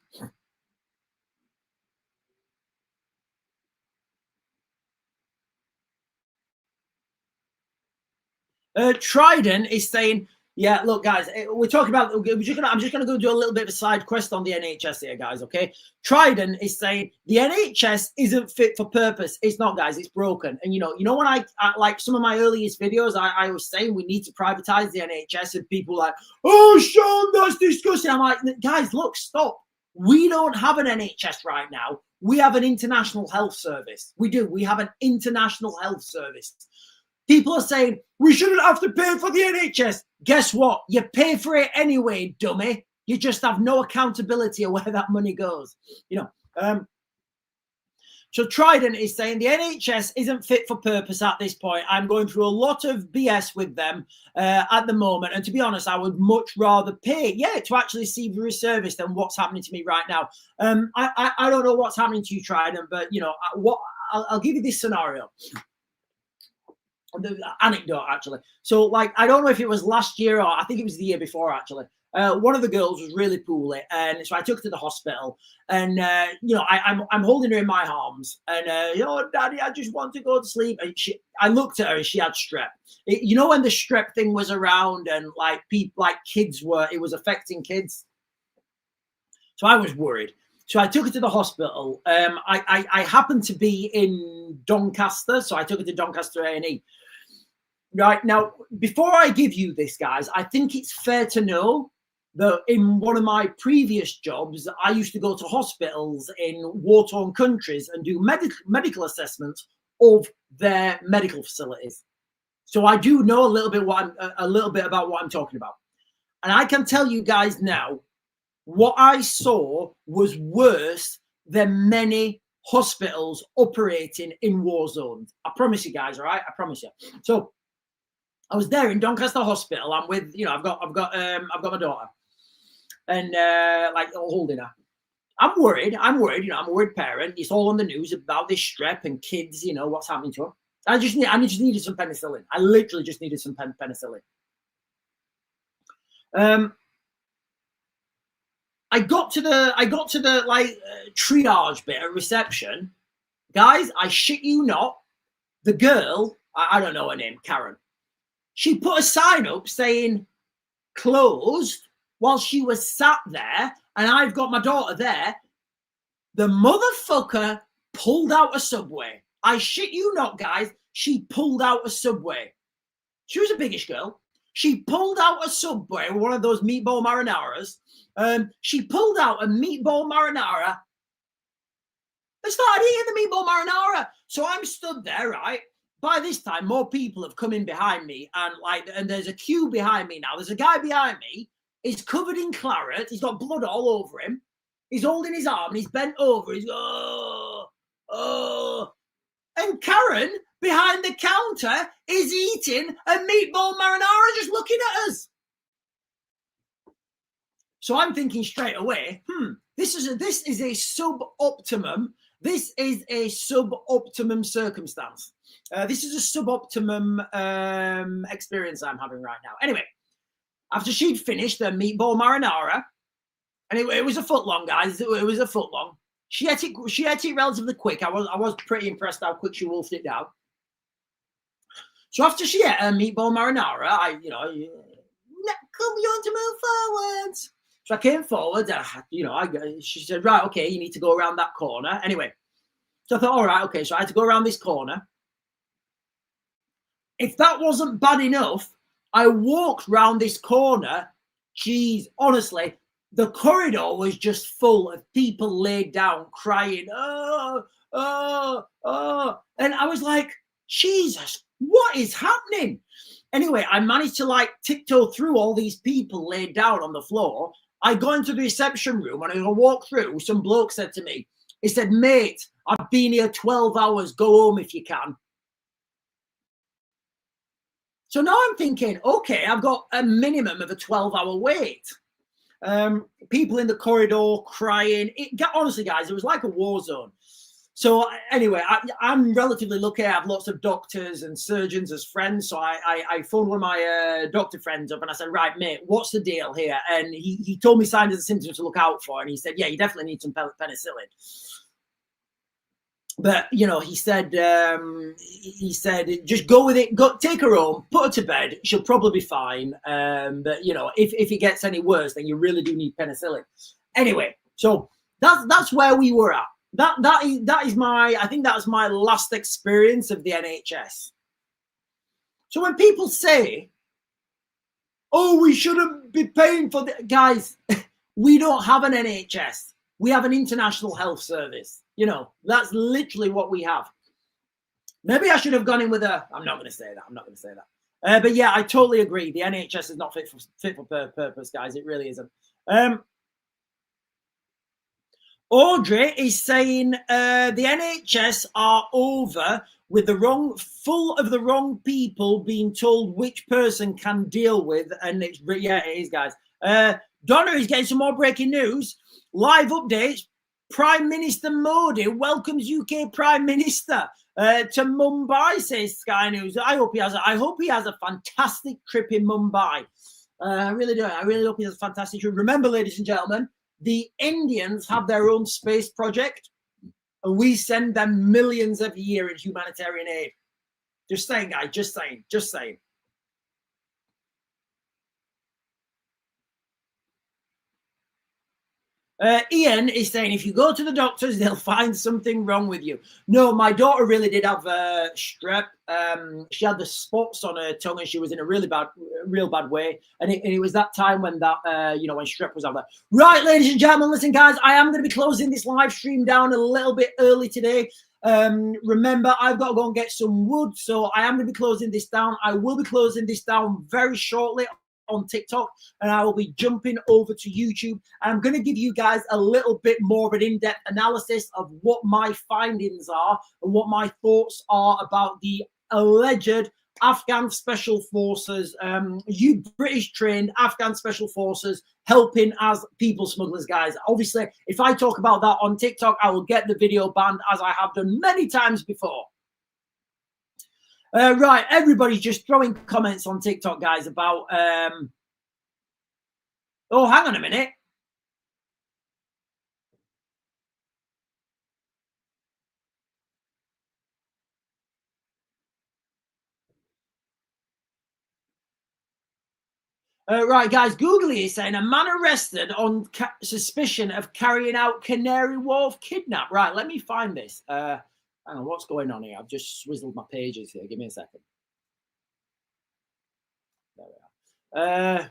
Trident is saying, yeah, look, guys, we're talking about. I'm just gonna go do a little bit of a side quest on the NHS here, guys. Okay, Trident is saying the NHS isn't fit for purpose. It's not, guys. It's broken. And you know when I like some of my earliest videos, I was saying we need to privatize the NHS, and people like, oh, Sean, that's disgusting. I'm like, guys, look, stop. We don't have an NHS right now. We have an international health service. We do. We have an international health service. People are saying, we shouldn't have to pay for the NHS. Guess what? You pay for it anyway, dummy. You just have no accountability of where that money goes. So Trident is saying the NHS isn't fit for purpose at this point. I'm going through a lot of BS with them at the moment. And to be honest, I would much rather pay, to actually see the service than what's happening to me right now. I don't know what's happening to you, Trident, but, I'll give you this scenario. The anecdote, actually. So, like, I don't know if it was last year or I think it was the year before, actually. One of the girls was really poorly, and so I took her to the hospital. And I'm holding her in my arms, and Daddy, I just want to go to sleep. And I looked at her, and she had strep. When the strep thing was around, and like people, like kids it was affecting kids. So I was worried. So I took her to the hospital. I happened to be in Doncaster, so I took her to Doncaster A&E. Right, now, before I give you this, guys, I think it's fair to know that in one of my previous jobs, I used to go to hospitals in war-torn countries and do medical assessments of their medical facilities. So I do know a little bit about what I'm talking about. And I can tell you guys now, what I saw was worse than many hospitals operating in war zones. I promise you guys, all right? I promise you. So I was there in Doncaster Hospital. I'm with, you know, I've got my daughter, and like holding her. I'm worried. You know, I'm a worried parent. It's all on the news about this strep and kids. You know what's happening to them. I just needed some penicillin. I literally just needed some penicillin. I got to the like triage bit at reception, guys. I shit you not. The girl, I don't know her name, Karen. She put a sign up saying closed while she was sat there, and I've got my daughter there. The motherfucker pulled out a Subway. I shit you not, guys. She pulled out a Subway. She was a biggish girl. She pulled out a Subway, one of those meatball marinaras. She pulled out a meatball marinara and started eating the meatball marinara. So I'm stood there, right? By this time, more people have come in behind me, and there's a queue behind me now. There's a guy behind me. He's covered in claret. He's got blood all over him. He's holding his arm. And he's bent over. He's oh. And Karen behind the counter is eating a meatball marinara, just looking at us. So I'm thinking straight away, this is a suboptimum. This is a suboptimum circumstance. This is a suboptimum experience I'm having right now. Anyway, after she'd finished the meatball marinara, and it was a foot long, guys. It was a foot long. She ate it relatively quick. I was pretty impressed how quick she wolfed it down. So after she ate her meatball marinara, come, you want to move forward. So I came forward, she said, right, okay, you need to go around that corner. Anyway, so I thought, all right, okay, so I had to go around this corner. If that wasn't bad enough, I walked round this corner. Jeez, honestly, the corridor was just full of people laid down crying, oh. And I was like, Jesus, what is happening? Anyway, I managed to like tiptoe through all these people laid down on the floor. I got into the reception room, and as I walked through, some bloke said to me, he said, mate, I've been here 12 hours. Go home if you can. So now I'm thinking, okay, I've got a minimum of a 12-hour wait. People in the corridor crying. Honestly, guys, it was like a war zone. So anyway, I'm relatively lucky. I have lots of doctors and surgeons as friends. So I phoned one of my doctor friends up, and I said, right, mate, what's the deal here? And he told me signs and symptoms to look out for. And he said, yeah, you definitely need some penicillin. But, you know, he said, just go with it. Go take her home, put her to bed. She'll probably be fine. But, you know, if it gets any worse, then you really do need penicillin. Anyway, so that's where we were at. That is I think that's my last experience of the NHS. So when people say, oh, we shouldn't be paying for the guys, we don't have an NHS. We have an international health service. You know, that's literally what we have. Maybe I should have gone in with I'm not going to say that. But yeah, I totally agree. The NHS is not fit for purpose, guys. It really isn't. Audrey is saying the NHS are over with full of the wrong people being told which person can deal with. And it is, guys. Donna is getting some more breaking news. Live updates. Prime Minister Modi welcomes UK Prime Minister to Mumbai, says Sky News. I hope he has a fantastic trip in Mumbai. I really do. I really hope he has a fantastic trip. Remember, ladies and gentlemen, the Indians have their own space project, and we send them millions every year in humanitarian aid. Just saying, guys. Just saying. Ian is saying, if you go to the doctors, they'll find something wrong with you. No, my daughter really did have strep. She had the spots on her tongue, and she was in a real bad way. And it was that time when when strep was out there. Right, ladies and gentlemen, listen, guys, I am going to be closing this live stream down a little bit early today. Remember, I've got to go and get some wood, so I am going to be closing this down. I will be closing this down very shortly on TikTok, and I will be jumping over to YouTube. And I'm going to give you guys a little bit more of an in-depth analysis of what my findings are and what my thoughts are about the alleged Afghan special forces, you British trained Afghan special forces helping as people smugglers, guys. Obviously, if I talk about that on TikTok, I will get the video banned, as I have done many times before. Right, everybody's just throwing comments on TikTok, guys, about oh, hang on a minute. Right, guys, Googly is saying a man arrested on suspicion of carrying out Canary Wharf kidnap. Right, let me find this. Hang on, what's going on here? I've just swizzled my pages here. Give me a second. There we are.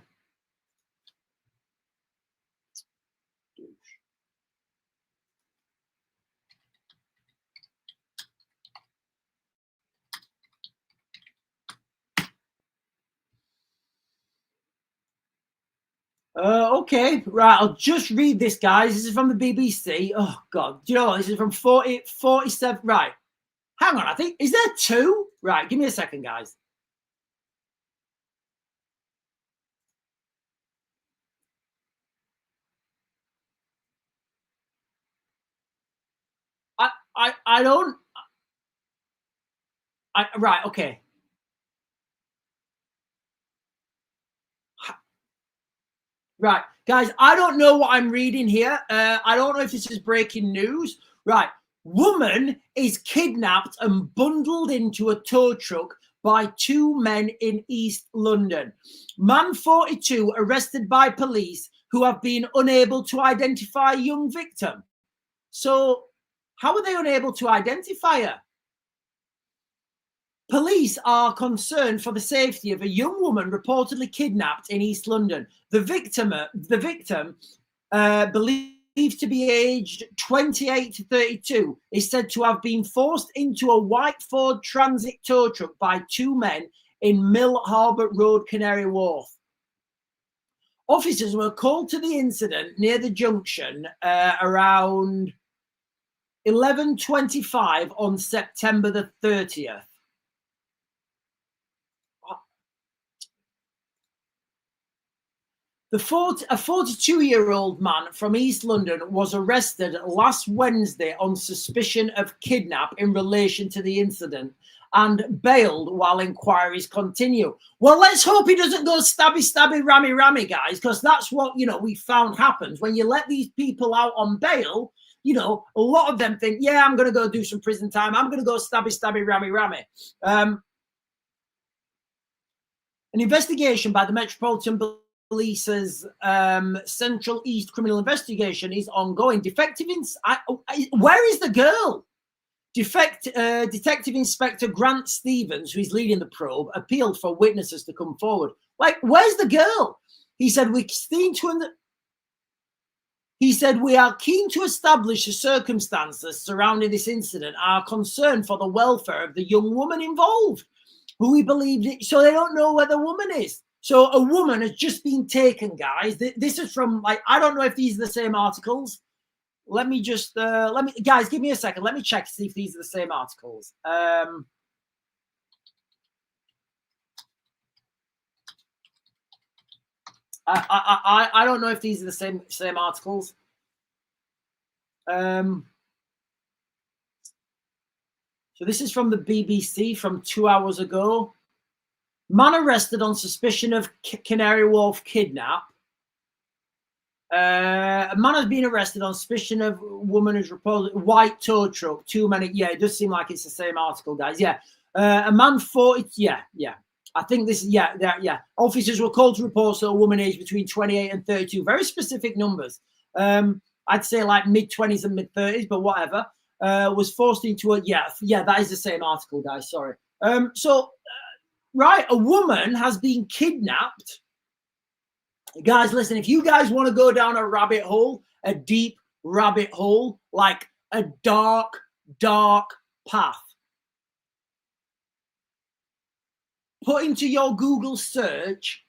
Okay, right, I'll just read this, guys. This is from the BBC. Oh, God. Do you know what? This is from 47. Right. Hang on, I think. Is there two? Right, give me a second, guys. I don't. Right, okay. Right, guys, I don't know what I'm reading here. I don't know if this is breaking news. Right, woman is kidnapped and bundled into a tow truck by two men in East London. Man 42 arrested by police who have been unable to identify young victim. So, how are they unable to identify her? Police are concerned for the safety of a young woman reportedly kidnapped in East London. The victim, believed to be aged 28 to 32, is said to have been forced into a white Ford Transit tow truck by two men in Mill Harbour Road, Canary Wharf. Officers were called to the incident near the junction around 11:25 on September the 30th. A 42-year-old man from East London was arrested last Wednesday on suspicion of kidnap in relation to the incident and bailed while inquiries continue. Well, let's hope he doesn't go stabby, rammy, guys, because that's what, we found happens when you let these people out on bail. A lot of them think, yeah, I'm going to go do some prison time. I'm going to go stabby, rammy. An investigation by the Metropolitan Police's Central East Criminal Investigation is ongoing. Where is the girl? Detective Inspector Grant Stevens, who is leading the probe, appealed for witnesses to come forward. Like, where's the girl? He said, we are keen to establish the circumstances surrounding this incident, are concerned for the welfare of the young woman involved, who we believe, so they don't know where the woman is. So a woman has just been taken, guys. This is from, I don't know if these are the same articles. Let me just, guys, give me a second. Let me check to see if these are the same articles. I don't know if these are the same articles. So this is from the BBC from 2 hours ago. Man arrested on suspicion of Canary Wharf kidnap. A man has been arrested on suspicion of woman who's reported white tow truck. Too many. Yeah, it does seem like it's the same article, guys. Yeah. A man 40. Yeah. I think this. Yeah. Officers were called to report a woman aged between 28 and 32. Very specific numbers. I'd say like mid-20s and mid-30s, but whatever. Was forced into a. Yeah. That is the same article, guys. Sorry. Right, a woman has been kidnapped. Guys, listen, if you guys want to go down a rabbit hole, a deep rabbit hole, like a dark path, put into your Google search,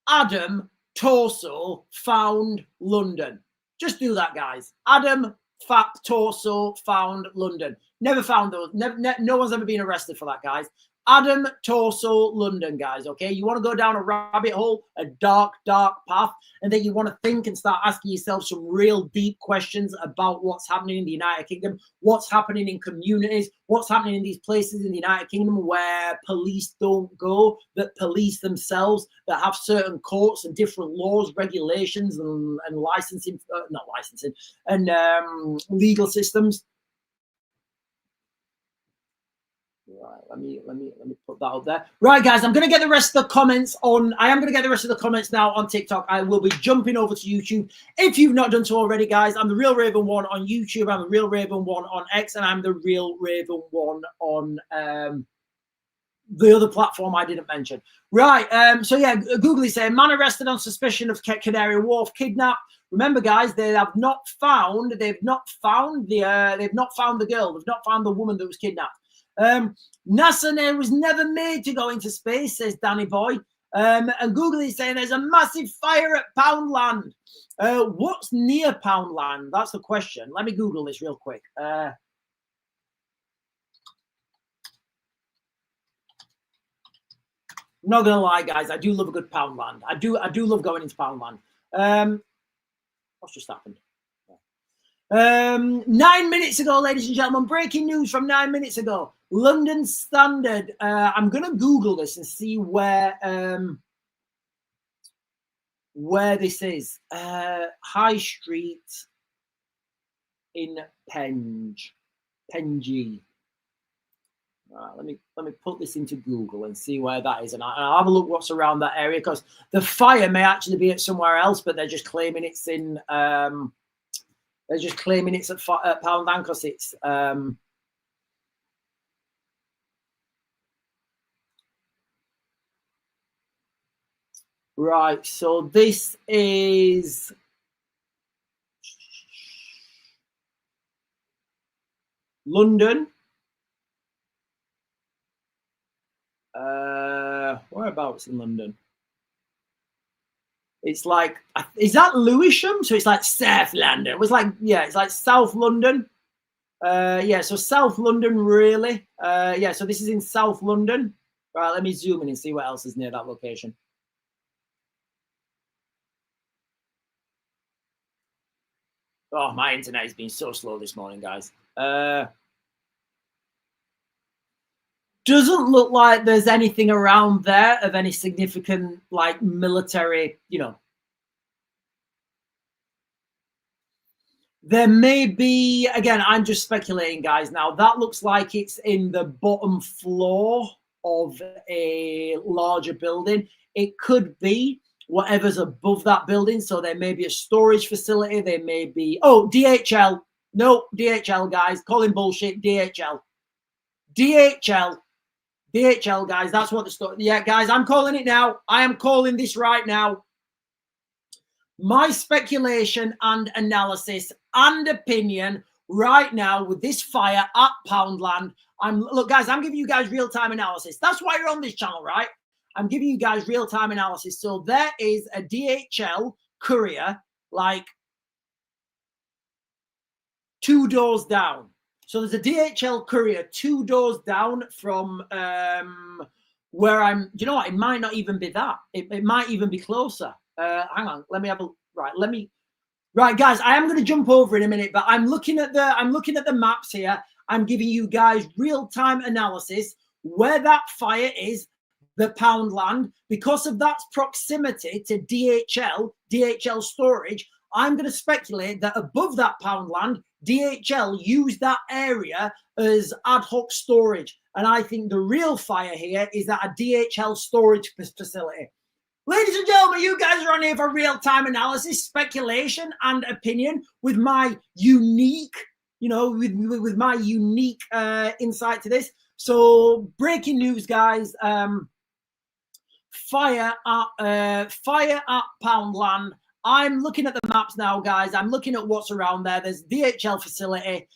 Adam torso found London. Just do that, guys. Adam torso found London. Never found those. No one's ever been arrested for that, guys. Adam Torso, London, guys, okay? You want to go down a rabbit hole, a dark, dark path, and then you want to think and start asking yourself some real deep questions about what's happening in the United Kingdom, what's happening in communities, what's happening in these places in the United Kingdom where police don't go, that police themselves, that have certain courts and different laws, regulations, and licensing, not licensing, and legal systems. Right, let me put that out there. Right, guys, I'm gonna get the rest of the comments on. I am gonna get the rest of the comments now on TikTok. I will be jumping over to YouTube. If you've not done so already, guys, I'm the Real Raven One on YouTube. I'm the Real Raven One on X, and I'm the Real Raven One on the other platform I didn't mention. Right. So yeah, Google is saying man arrested on suspicion of Canary Wharf kidnap. Remember, guys, they have not found. They've not found the girl. They've not found the woman that was kidnapped. NASA was never made to go into space, says Danny Boy. And Google is saying there's a massive fire at Poundland. What's near Poundland? That's the question. Let me Google this real quick. I'm not gonna lie, guys. I do love a good Poundland. I do love going into Poundland. What's just happened? 9 minutes ago, ladies and gentlemen, breaking news from 9 minutes ago. London Standard. I'm gonna Google this and see where this is. High Street in Penge. Right, let me put this into Google and see where that is, and I'll have a look what's around that area, because the fire may actually be at somewhere else, but they're just claiming it's in. They're just claiming it's at Poundland because it's. Right, so this is. London. Whereabouts in London? It's like, is that Lewisham? So it's like South London. It was like, yeah, it's like South London. Yeah, so South London, really. Yeah, so this is in South London. Right, let me zoom in and see what else is near that location. Oh, my internet has been so slow this morning, guys. Doesn't look like there's anything around there of any significant, like, military, you know. There may be, again, I'm just speculating, guys. Now, that looks like it's in the bottom floor of a larger building. It could be whatever's above that building. So there may be a storage facility. There may be, oh, DHL. No, DHL, guys. Calling bullshit. DHL. DHL, guys. That's what the story. Yeah, guys, I'm calling it now. I am calling this right now. My speculation and analysis and opinion right now with this fire at Poundland. Look, guys, I'm giving you guys real-time analysis. That's why you're on this channel, right? I'm giving you guys real-time analysis. So there is a DHL courier, like 2 doors down. So there's a DHL courier 2 doors down from where I'm. You know what? It might not even be that. It might even be closer. Hang on. Let me have a right, guys. I am going to jump over in a minute, but I'm looking at the maps here. I'm giving you guys real-time analysis where that fire is, the Poundland, because of that proximity to DHL storage. I'm going to speculate that above that Poundland, DHL used that area as ad hoc storage. And I think the real fire here is at a DHL storage facility. Ladies and gentlemen, you guys are on here for real-time analysis, speculation, and opinion with my unique, with my unique insight to this. So, breaking news, guys. Fire at Poundland. I'm looking at the maps now, guys. I'm looking at what's around there. There's DHL facility.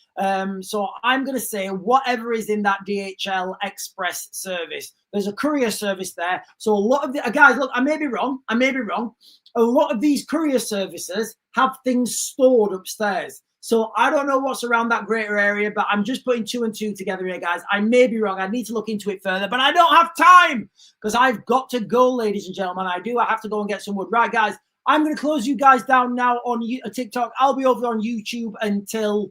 So I'm going to say whatever is in that DHL express service. There's a courier service there. So a lot of the guys, look, I may be wrong. A lot of these courier services have things stored upstairs. So I don't know what's around that greater area, but I'm just putting 2 and 2 together here, guys. I may be wrong. I need to look into it further, but I don't have time because I've got to go, ladies and gentlemen. I have to go and get some wood. Right, guys, I'm going to close you guys down now on TikTok. I'll be over on YouTube until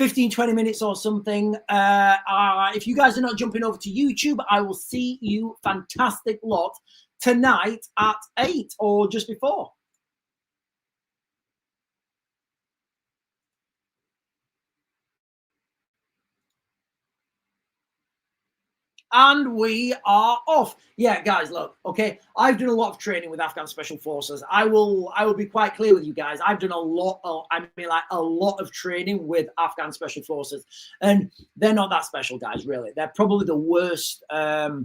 15-20 minutes or something. If you guys are not jumping over to YouTube, I will see you fantastic lot tonight at 8 or just before. And we are off. Yeah, guys, look, okay. I've done a lot of training with Afghan Special Forces. I will be quite clear with you guys. I've done a lot of training with Afghan Special Forces, and they're not that special, guys. Really, they're probably the worst. They're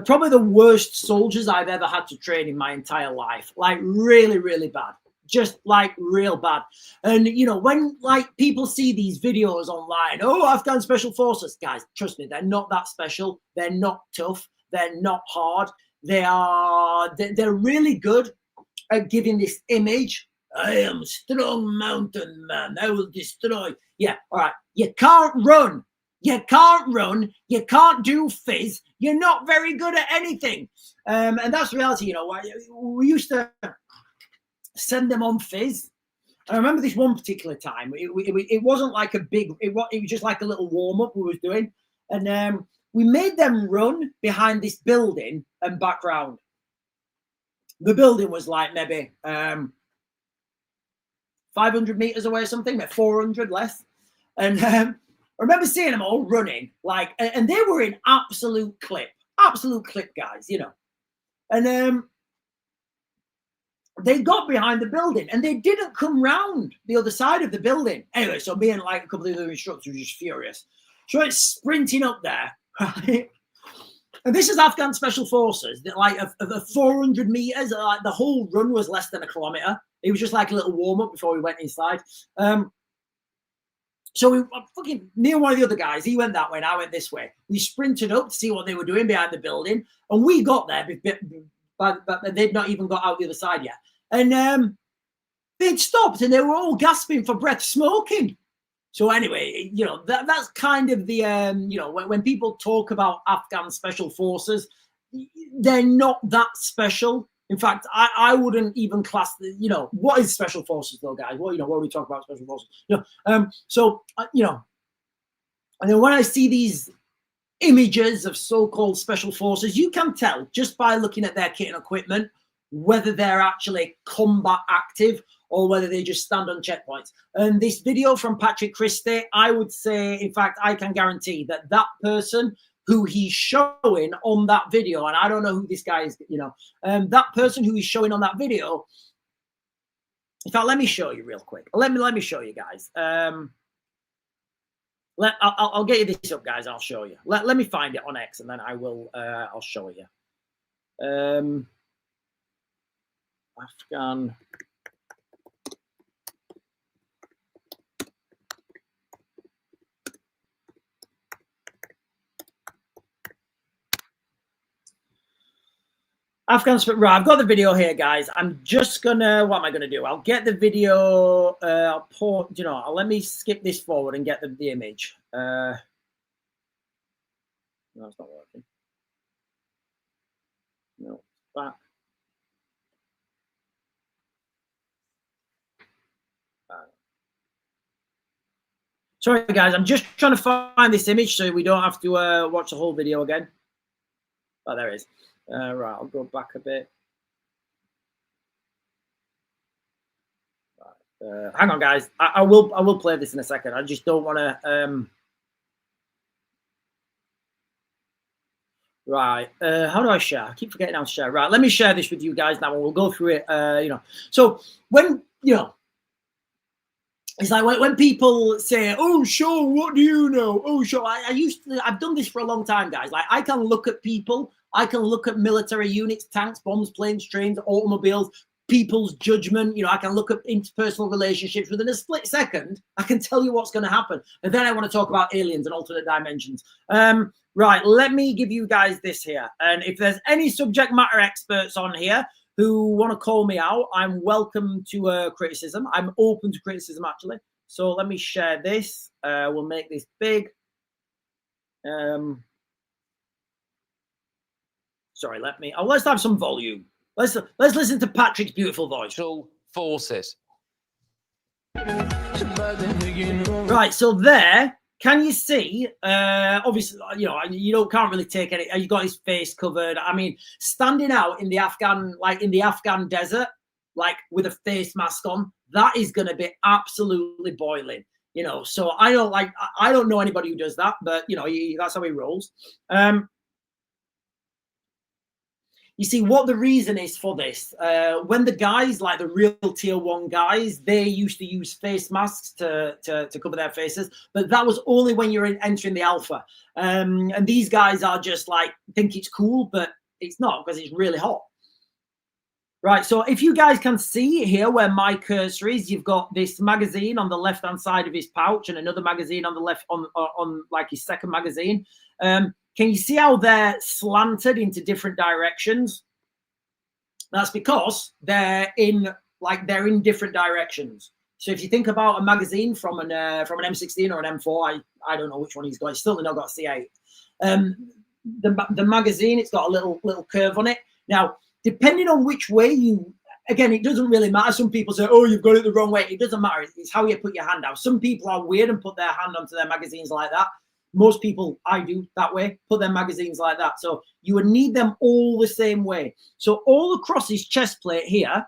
probably the worst soldiers I've ever had to train in my entire life. Like really, really bad. Just like real bad. And you know, when like people see these videos online, oh, Afghan Special Forces, guys, trust me, they're not that special. They're not tough. They're not hard. They're really good at giving this image. I am strong mountain man. I will destroy. Yeah, all right. You can't run. You can't run. You can't do fizz. You're not very good at anything. And that's reality. You know, we used to send them on fizz. I remember this one particular time. It wasn't like a big. It was just like a little warm up we was doing, and we made them run behind this building and back round. The building was like maybe 500 meters away or something, maybe 400 less. And I remember seeing them all running like, and they were in absolute clip, guys, you know, and they got behind the building and they didn't come round the other side of the building. Anyway, so me and like a couple of other instructors were just furious. So it's sprinting up there, right? And this is Afghan Special Forces, that like of 400 meters, like the whole run was less than a kilometer. It was just like a little warm up before we went inside. So me and one of the other guys, he went that way and I went this way. We sprinted up to see what they were doing behind the building, and we got there, but they'd not even got out the other side yet. And they'd stopped and they were all gasping for breath, smoking. So anyway, you know, that's kind of the, you know, when people talk about Afghan Special Forces, they're not that special. In fact, I wouldn't even class the, you know, what is Special Forces though, guys? What, you know, what we talk about Special Forces, you know, you know, and then when I see these images of so-called Special Forces, you can tell just by looking at their kit and equipment whether they're actually combat active or whether they just stand on checkpoints. And this video from Patrick Christie, I would say, in fact, I can guarantee that that person who he's showing on that video, and I don't know who this guy is, you know, that person who he's showing on that video, in fact, let me show you real quick. Let me show you guys. I'll get you this up, guys. I'll show you. Let me find it on X, and then I will. I'll show you. Afghan. Right, I've got the video here, guys. I'm just gonna, what am I gonna do? I'll get the video, I'll pour, you know, let me skip this forward and get the image. No, it's not working. No, back. Sorry, guys, I'm just trying to find this image so we don't have to watch the whole video again. Oh, there it is. Right, I'll go back a bit. Right, hang on, guys. I will play this in a second. I just don't want to. Right. How do I share? I keep forgetting how to share. Right. Let me share this with you guys now, and we'll go through it. You know. So when you know. It's like when people say, "Oh, Sean, what do you know?" Oh, Sean, I've done this for a long time, guys. Like I can look at people, I can look at military units, tanks, bombs, planes, trains, automobiles, people's judgment. You know, I can look at interpersonal relationships within a split second. I can tell you what's going to happen, and then I want to talk about aliens and alternate dimensions. Right, let me give you guys this here, and if there's any subject matter experts on here, who want to call me out, I'm welcome to criticism. I'm open to criticism, actually. So let me share this. We'll make this big. Sorry, let's have some volume. Let's listen to Patrick's beautiful voice. Forces. Right, so there, can you see? Obviously, you know, can't really take any. You got his face covered. I mean, standing out in the Afghan desert, like with a face mask on, that is going to be absolutely boiling. You know, so I don't know anybody who does that, but you know, that's how he rolls. You see what the reason is for this. When the guys, like the real tier 1 guys, they used to use face masks to cover their faces, but that was only when you're entering the alpha. And these guys are just like, think it's cool, but it's not, because it's really hot. Right, so if you guys can see here where my cursor is, you've got this magazine on the left-hand side of his pouch and another magazine on the left, on like his second magazine. Can you see how they're slanted into different directions? That's because they're in different directions. So if you think about a magazine from an M16 or an M4, I don't know which one he's got. He's still not got a C8. The magazine, it's got a little curve on it. Now, depending on which way again, it doesn't really matter. Some people say, "Oh, you've got it the wrong way." It doesn't matter. It's how you put your hand out. Some people are weird and put their hand onto their magazines like that. Most people, I do that way, put their magazines like that. So you would need them all the same way. So all across his chest plate here,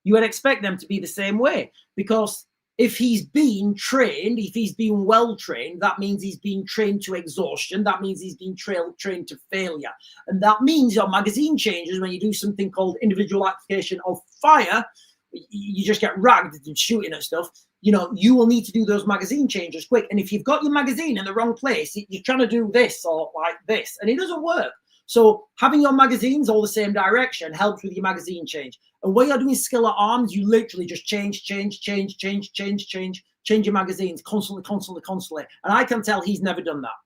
you would expect them to be the same way, because if he's been trained, if he's been well trained, that means he's been trained to exhaustion. That means he's been trained to failure. And that means your magazine changes when you do something called individual application of fire. You just get ragged and shooting at stuff. You know, you will need to do those magazine changes quick. And if you've got your magazine in the wrong place, you're trying to do this or like this, and it doesn't work. So having your magazines all the same direction helps with your magazine change. And when you're doing skill at arms, you literally just change your magazines constantly. And I can tell he's never done that.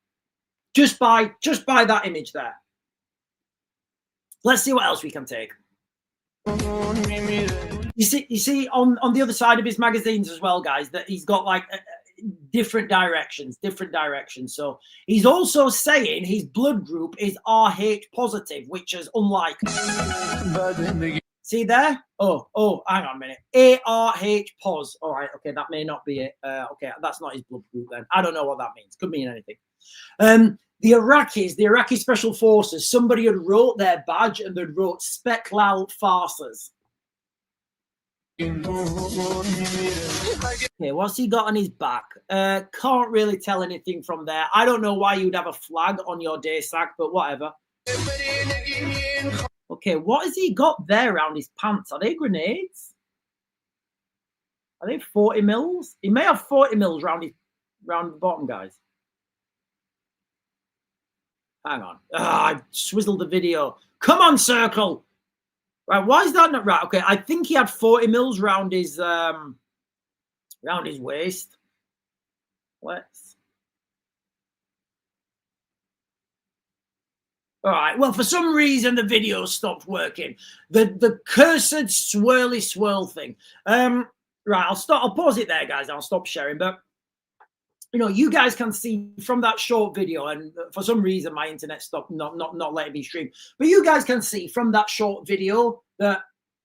Just by that image there. Let's see what else we can take. You see on the other side of his magazines as well, guys, that he's got like different directions. So he's also saying his blood group is RH positive, which is unlike. See there? Oh, hang on a minute. ARH pos. All right, okay, that may not be it. Okay, that's not his blood group then. I don't know what that means. Could mean anything. The Iraqi Special Forces, somebody had wrote their badge and they'd wrote Speklal Farces. Okay, what's he got on his back? Can't really tell anything from there. I don't know why you'd have a flag on your day sack, but whatever. Okay, what has he got there around his pants? Are they grenades? Are they 40 mils? He may have 40 mils round the bottom, guys. Hang on. I swizzled the video. Come on, Circle. Right, why is that not right? Okay, I think he had 40 mils round his waist. Let's. All right. Well, for some reason the video stopped working. The cursed swirly swirl thing. Right, I'll pause it there, guys. I'll stop sharing. But you know, you guys can see from that short video, and for some reason my internet stopped not letting me stream. But you guys can see from that short video that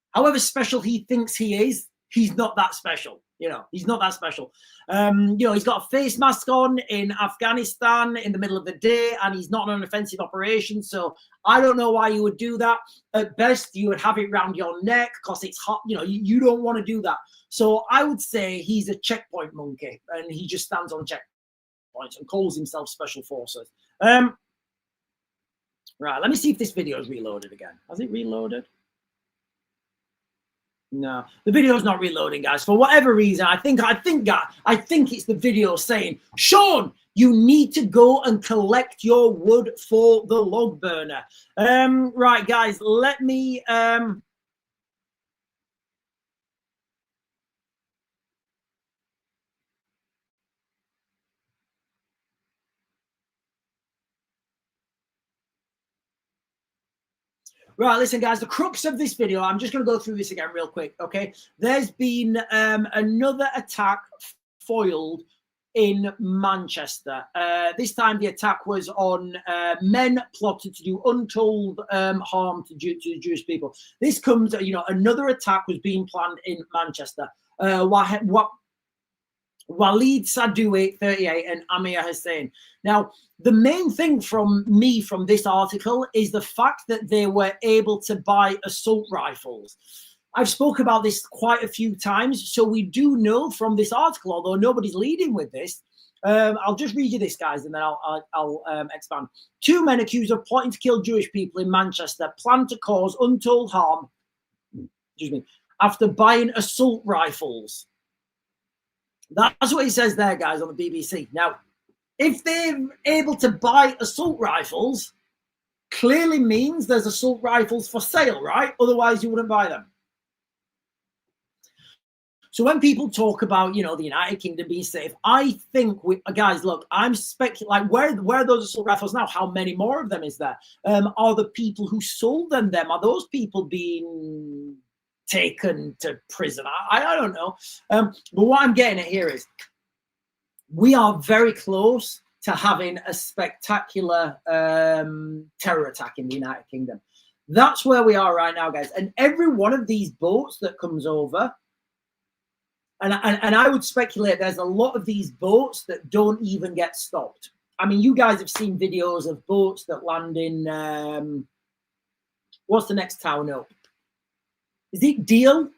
however special he thinks he is, he's not that special. You know, he's not that special. You know, he's got a face mask on in Afghanistan in the middle of the day, and he's not on an offensive operation. So I don't know why you would do that. At best, you would have it around your neck because it's hot. You know, you don't want to do that. So I would say he's a checkpoint monkey, and he just stands on checkpoints and calls himself Special Forces. Right, let me see if this video is reloaded again. Has it reloaded? No, the video's not reloading, guys. For whatever reason, I think it's the video saying, Sean, you need to go and collect your wood for the log burner. Right, guys, let me Right, listen, guys, the crux of this video, I'm just going to go through this again real quick, okay? There's been another attack foiled in Manchester. This time the attack was on men plotted to do untold harm to the Jewish people. This comes, you know, another attack was being planned in Manchester. Walid Sadoui, 38, and Amir Hussein. Now, the main thing from this article is the fact that they were able to buy assault rifles. I've spoken about this quite a few times, so we do know from this article, although nobody's leading with this. I'll just read you this, guys, and then I'll expand. 2 men accused of plotting to kill Jewish people in Manchester plan to cause untold harm, after buying assault rifles. That's what he says there, guys, on the BBC. Now, if they're able to buy assault rifles, clearly means there's assault rifles for sale, right? Otherwise, you wouldn't buy them. So when people talk about, you know, the United Kingdom being safe, I think, guys, look, I'm speculating, like, where are those assault rifles now? How many more of them is there? Are the people who sold them, are those people being taken to prison? I don't know. But what I'm getting at here is we are very close to having a spectacular terror attack in the United Kingdom. That's where we are right now, guys. And every one of these boats that comes over, and I would speculate there's a lot of these boats that don't even get stopped. I mean, you guys have seen videos of boats that land in, what's the next town up? Is it Deal?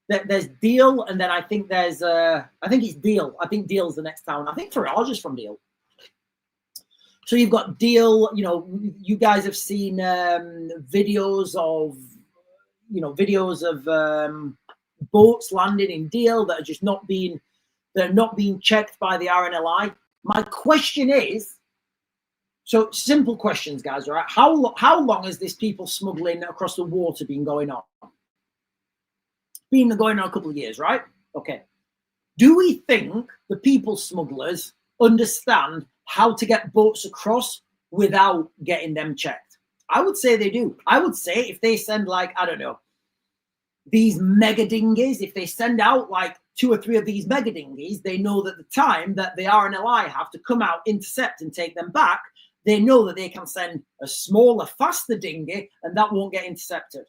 There's Deal, and then I think there's, I think it's Deal. I think Deal's the next town. I think Farage is from Deal. So you've got Deal, you know, you guys have seen videos of boats landing in Deal that are just not being checked by the RNLI. My question is, so simple questions, guys, all right? How long has this people smuggling across the water been going on? Been going on a couple of years, right? Okay. Do we think the people smugglers understand how to get boats across without getting them checked? I would say they do. I would say if they send, like, I don't know, these mega dinghies, if they send out like 2 or 3 of these mega dinghies, they know that the time that the RNLI have to come out, intercept and take them back, they know that they can send a smaller, faster dinghy and that won't get intercepted.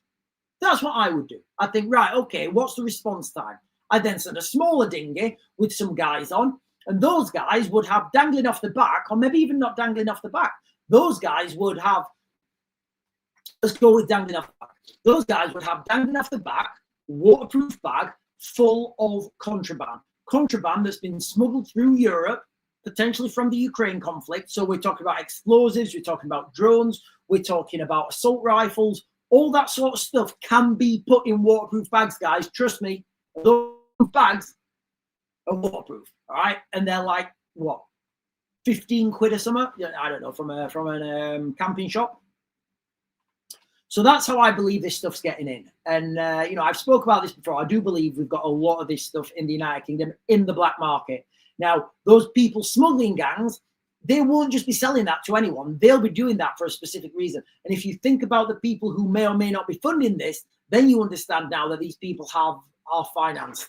That's what I would do. I think, right, okay, what's the response time? I then send a smaller dinghy with some guys on, and those guys would have dangling off the back, or maybe even not dangling off the back. Those guys would have, let's go with dangling off the back. Those guys would have dangling off the back, waterproof bag full of contraband. Contraband that's been smuggled through Europe, potentially from the Ukraine conflict. So we're talking about explosives, we're talking about drones, we're talking about assault rifles. All that sort of stuff can be put in waterproof bags, guys. Trust me, those bags are waterproof, all right? And they're like, what, 15 quid or something? I don't know, from a camping shop. So that's how I believe this stuff's getting in. And, you know, I've spoke about this before. I do believe we've got a lot of this stuff in the United Kingdom in the black market. Now, those people smuggling gangs, they won't just be selling that to anyone. They'll be doing that for a specific reason. And if you think about the people who may or may not be funding this, then you understand now that these people are financed.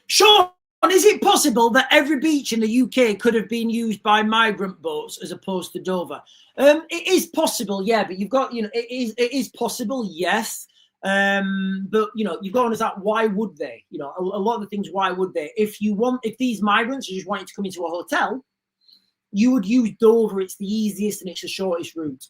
Sean, is it possible that every beach in the UK could have been used by migrant boats as opposed to Dover? It is possible, yeah, but you've got, you know, it is possible, yes. But, you know, you've got to understand, why would they? You know, a lot of the things, why would they? If these migrants are just wanting to come into a hotel, you would use Dover. It's the easiest and it's the shortest route.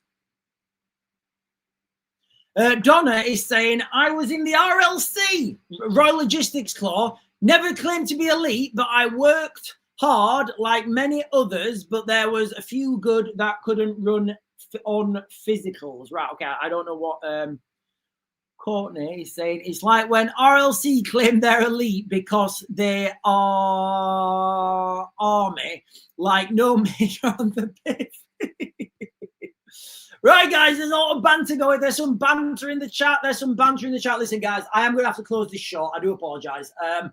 Donna is saying, I was in the RLC, Royal Logistics Corps, never claimed to be elite, but I worked hard like many others, but there was a few good that couldn't run on physicals. Right, okay, I don't know what... Courtney is saying it's like when RLC claim they're elite because they are army, like no major on the pitch. Right, guys, there's a lot of banter going. There's some banter in the chat. Listen, guys, I am going to have to close this short. I do apologize. I've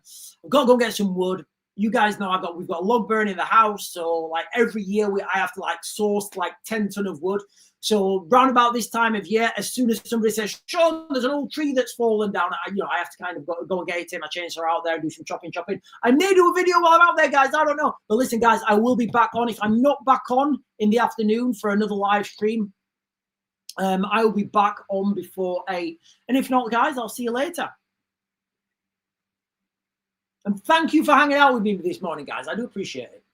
got to go and get some wood. you guys know we've got a log burn in the house, so like every year I have to like source like 10 ton of wood. So round about this time of year, as soon as somebody says, Sean, there's an old tree that's fallen down, I have to kind of go and get it, take my chainsaw out there, do some chopping. I may do a video while I'm out there, guys. I don't know. But listen, guys, I will be back on. If I'm not back on in the afternoon for another live stream, I will be back on before 8. And if not, guys, I'll see you later. And thank you for hanging out with me this morning, guys. I do appreciate it.